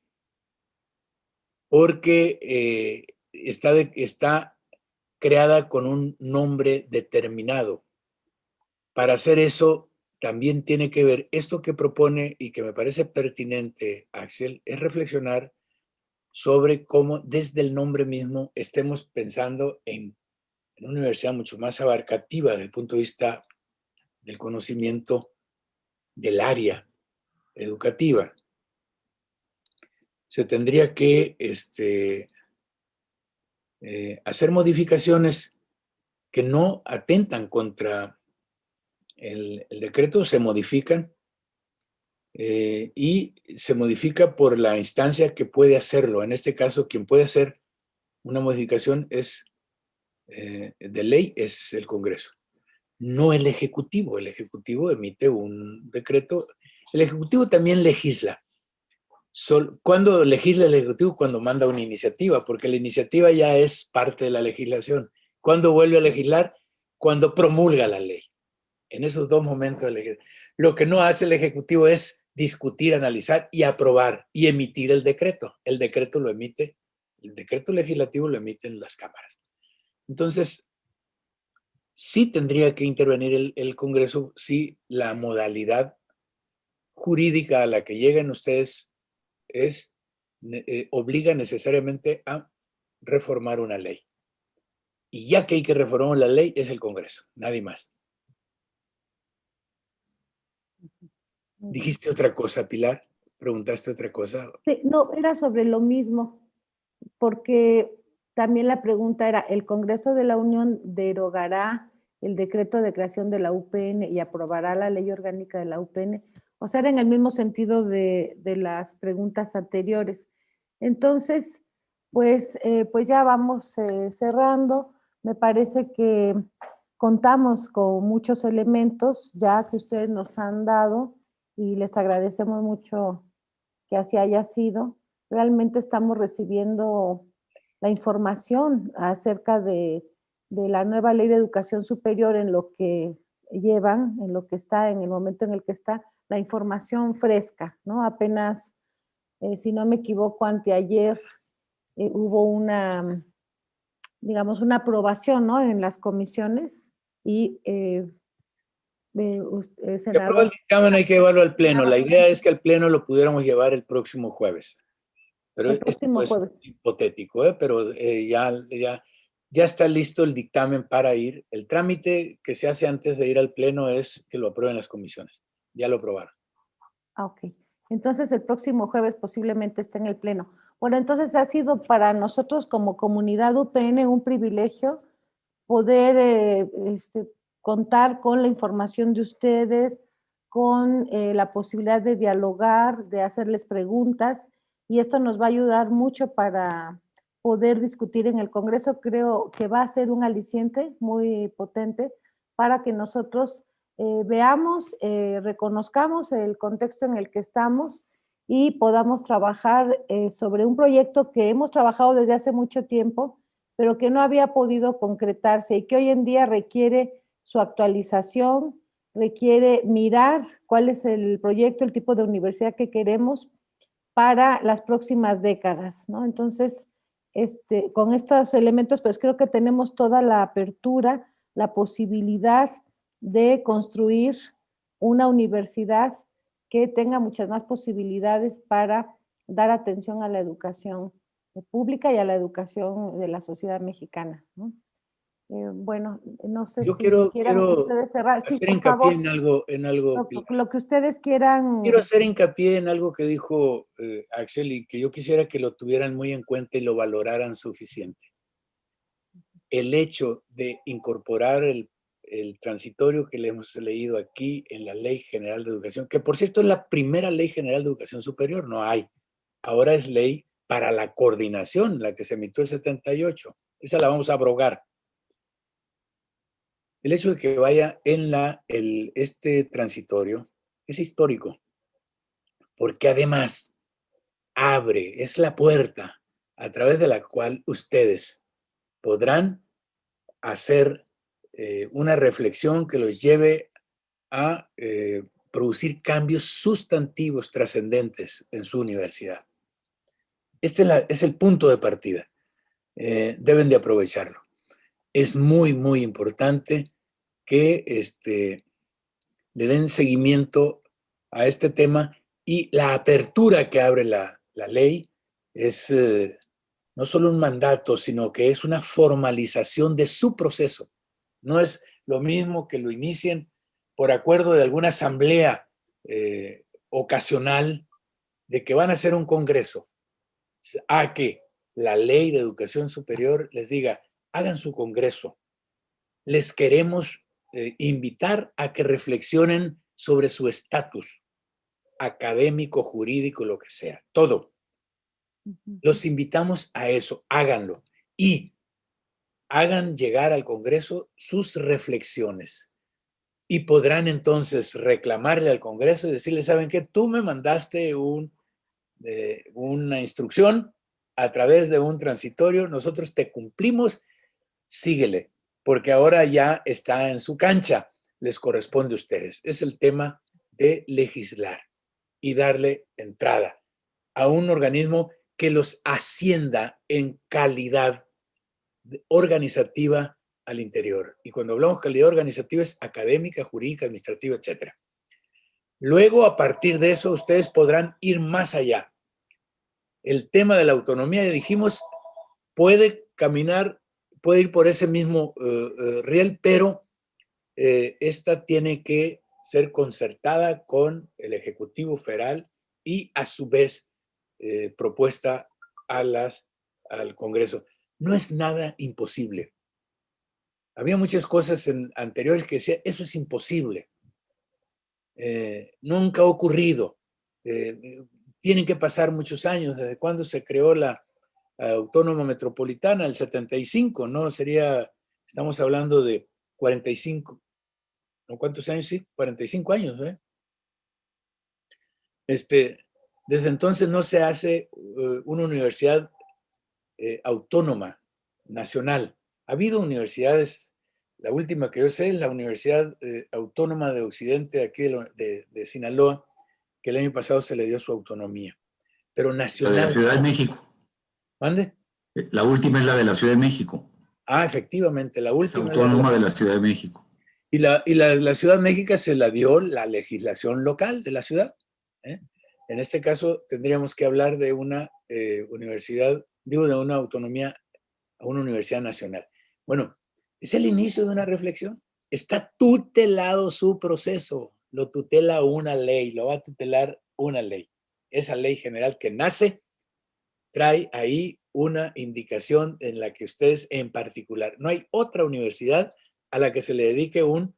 porque está creada con un nombre determinado. Para hacer eso, también tiene que ver esto que propone y que me parece pertinente, Axel, es reflexionar sobre cómo desde el nombre mismo estemos pensando en una universidad mucho más abarcativa desde el punto de vista del conocimiento del área educativa. Se tendría que hacer modificaciones que no atentan contra el decreto, se modifican y se modifica por la instancia que puede hacerlo. En este caso, quien puede hacer una modificación de ley es el Congreso, no el Ejecutivo. El Ejecutivo emite un decreto. El Ejecutivo también legisla. ¿Cuándo legisla el Ejecutivo? Cuando manda una iniciativa, porque la iniciativa ya es parte de la legislación. ¿Cuándo vuelve a legislar? Cuando promulga la ley. En esos dos momentos, lo que no hace el Ejecutivo es discutir, analizar y aprobar y emitir el decreto. El decreto legislativo lo emiten las cámaras. Entonces, sí tendría que intervenir el Congreso si la modalidad jurídica a la que lleguen ustedes obliga necesariamente a reformar una ley. Y ya que hay que reformar la ley, es el Congreso, nadie más. ¿Dijiste otra cosa, Pilar? ¿Preguntaste otra cosa? Sí, no, era sobre lo mismo, porque también la pregunta era, ¿el Congreso de la Unión derogará el decreto de creación de la UPN y aprobará la ley orgánica de la UPN? O sea, era en el mismo sentido de las preguntas anteriores. Entonces, pues ya vamos cerrando. Me parece que contamos con muchos elementos ya que ustedes nos han dado y les agradecemos mucho que así haya sido. Realmente estamos recibiendo la información acerca de la nueva ley de educación superior en lo que llevan, en lo que está, en el momento en el que está, la información fresca, ¿no? Apenas, si no me equivoco, anteayer hubo una, digamos, una aprobación, ¿no? En las comisiones y Se aprueba el dictamen, hay que llevarlo al Pleno. La idea es que al Pleno lo pudiéramos llevar el próximo jueves. Pero el próximo esto es jueves. hipotético, pero ya ya está listo el dictamen para ir. El trámite que se hace antes de ir al pleno es que lo aprueben las comisiones. Ya lo aprobaron. Ah, ok. Entonces el próximo jueves posiblemente esté en el pleno. Bueno, entonces ha sido para nosotros como comunidad UPN un privilegio poder contar con la información de ustedes, con la posibilidad de dialogar, de hacerles preguntas, y esto nos va a ayudar mucho para poder discutir en el Congreso. Creo que va a ser un aliciente muy potente para que nosotros veamos, reconozcamos el contexto en el que estamos y podamos trabajar sobre un proyecto que hemos trabajado desde hace mucho tiempo, pero que no había podido concretarse y que hoy en día requiere su actualización, requiere mirar cuál es el proyecto, el tipo de universidad que queremos para las próximas décadas, ¿no? Entonces, con estos elementos, pues creo que tenemos toda la apertura, la posibilidad de construir una universidad que tenga muchas más posibilidades para dar atención a la educación pública y a la educación de la sociedad mexicana, ¿no? Bueno, no sé Yo si quiero quieran ustedes cerrar. Sí, hacer por hincapié favor, en algo, Pilar. lo que ustedes quieran. Quiero hacer hincapié en algo que dijo Axel y que yo quisiera que lo tuvieran muy en cuenta y lo valoraran suficiente. El hecho de incorporar el transitorio que le hemos leído aquí en la Ley General de Educación, que por cierto es la primera Ley General de Educación Superior, no hay. Ahora es ley para la coordinación, la que se emitió en 78. Esa la vamos a abrogar. El hecho de que vaya en este transitorio es histórico, porque además es la puerta a través de la cual ustedes podrán hacer una reflexión que los lleve a producir cambios sustantivos trascendentes en su universidad. Este es el punto de partida. Deben de aprovecharlo. Es muy, muy importante que le den seguimiento a este tema, y la apertura que abre la ley es no solo un mandato, sino que es una formalización de su proceso. No es lo mismo que lo inicien por acuerdo de alguna asamblea ocasional de que van a hacer un congreso, a que la ley de educación superior les diga, hagan su congreso. Les queremos invitar a que reflexionen sobre su estatus académico, jurídico, lo que sea, todo. Los invitamos a eso, háganlo y hagan llegar al Congreso sus reflexiones, y podrán entonces reclamarle al Congreso y decirle, ¿saben qué? Tú me mandaste una instrucción a través de un transitorio, nosotros te cumplimos, síguele, porque ahora ya está en su cancha, les corresponde a ustedes. Es el tema de legislar y darle entrada a un organismo que los ascienda en calidad organizativa al interior. Y cuando hablamos de calidad organizativa es académica, jurídica, administrativa, etc. Luego, a partir de eso, ustedes podrán ir más allá. El tema de la autonomía, ya dijimos, puede caminar, puede ir por ese mismo riel, pero esta tiene que ser concertada con el Ejecutivo Federal y a su vez propuesta al Congreso. No es nada imposible. Había muchas cosas anteriores que decía, eso es imposible. Nunca ha ocurrido. Tienen que pasar muchos años. ¿Desde cuándo se creó la Autónoma Metropolitana? El 75, ¿no? Estamos hablando de 45, ¿no? ¿Cuántos años? Sí, 45 años, ¿eh? Desde entonces no se hace una universidad autónoma, nacional. Ha habido universidades, la última que yo sé es la Universidad Autónoma de Occidente, aquí de Sinaloa, que el año pasado se le dio su autonomía. Pero nacional. La de la Ciudad de México. ¿Mande? La última es la de la Ciudad de México. Ah, efectivamente, la última. Es autónoma de la Ciudad de México. Y la Ciudad de México se la dio la legislación local de la ciudad. En este caso, tendríamos que hablar de una universidad, de una autonomía a una universidad nacional. Bueno, es el inicio de una reflexión. Está tutelado su proceso, lo tutela una ley, lo va a tutelar una ley. Esa ley general que nace trae ahí una indicación en la que ustedes en particular, no hay otra universidad a la que se le dedique un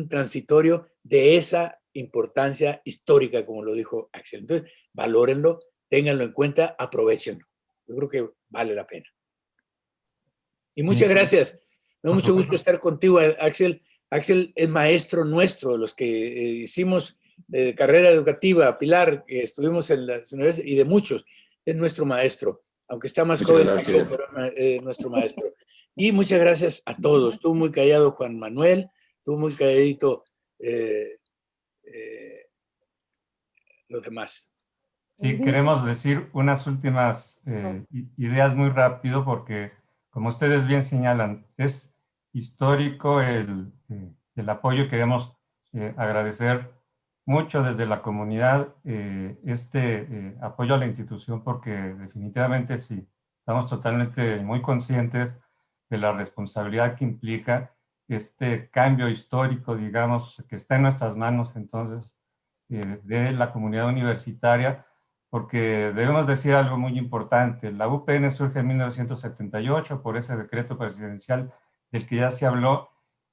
transitorio de esa importancia histórica, como lo dijo Axel. Entonces, valórenlo, ténganlo en cuenta, aprovechenlo. Yo creo que vale la pena. Y muchas gracias. Me da mucho gusto estar contigo, Axel. Axel es maestro nuestro, los que hicimos carrera educativa, Pilar, que estuvimos en las universidades, y de muchos. Es nuestro maestro, aunque está más joven que yo, pero nuestro maestro. Y muchas gracias a todos. Estuvo muy callado Juan Manuel, estuvo muy calladito los demás. Sí, queremos decir unas últimas ideas muy rápido porque, como ustedes bien señalan, es histórico el apoyo. Queremos agradecer mucho desde la comunidad apoyo a la institución, porque definitivamente sí, estamos totalmente muy conscientes de la responsabilidad que implica este cambio histórico, digamos, que está en nuestras manos entonces de la comunidad universitaria, porque debemos decir algo muy importante. La UPN surge en 1978 por ese decreto presidencial del que ya se habló,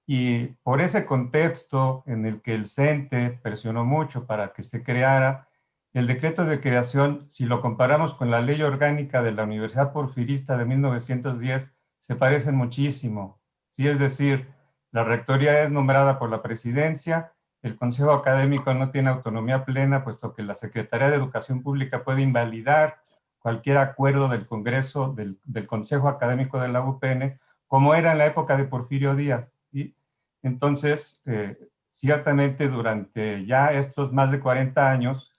y por ese contexto en el que el CENTE presionó mucho para que se creara, el decreto de creación, si lo comparamos con la ley orgánica de la Universidad Porfirista de 1910, se parecen muchísimo. Sí, es decir, la rectoría es nombrada por la presidencia, el Consejo Académico no tiene autonomía plena, puesto que la Secretaría de Educación Pública puede invalidar cualquier acuerdo del Congreso, del Consejo Académico de la UPN, como era en la época de Porfirio Díaz. ¿Sí? Entonces, ciertamente durante ya estos más de 40 años,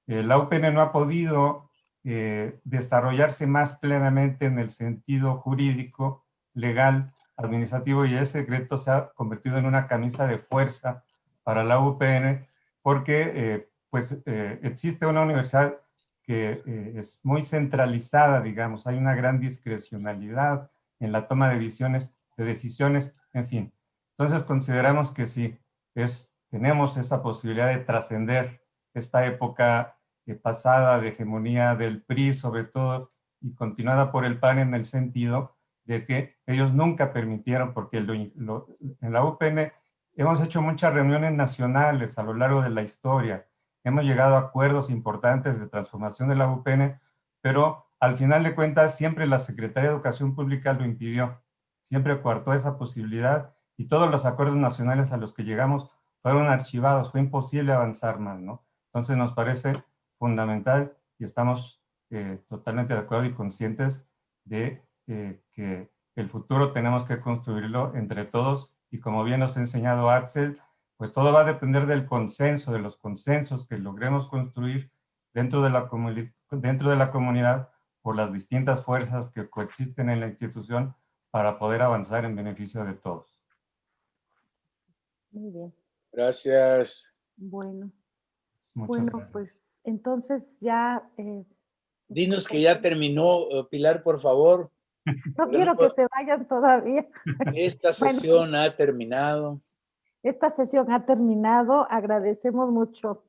la UPN no ha podido desarrollarse más plenamente en el sentido jurídico, legal, administrativo, y ese decreto se ha convertido en una camisa de fuerza para la UPN, porque existe una universidad que es muy centralizada, digamos, hay una gran discrecionalidad en la toma de decisiones, en fin. Entonces consideramos que sí, tenemos esa posibilidad de trascender esta época pasada de hegemonía del PRI, sobre todo, y continuada por el PAN, en el sentido de que ellos nunca permitieron, porque en la UPN hemos hecho muchas reuniones nacionales a lo largo de la historia, hemos llegado a acuerdos importantes de transformación de la UPN, pero al final de cuentas siempre la Secretaría de Educación Pública lo impidió, siempre coartó esa posibilidad, y todos los acuerdos nacionales a los que llegamos fueron archivados, fue imposible avanzar más, ¿no? Entonces nos parece fundamental, y estamos totalmente de acuerdo y conscientes de que el futuro tenemos que construirlo entre todos, y como bien nos ha enseñado Axel, pues todo va a depender del consenso, de los consensos que logremos construir dentro de la comunidad por las distintas fuerzas que coexisten en la institución para poder avanzar en beneficio de todos. Muy bien. Gracias. Bueno, Muchas gracias. pues entonces ya... Dinos que ya terminó, Pilar, por favor. no quiero que se vayan todavía. Esta sesión ha terminado. Esta sesión ha terminado. Agradecemos mucho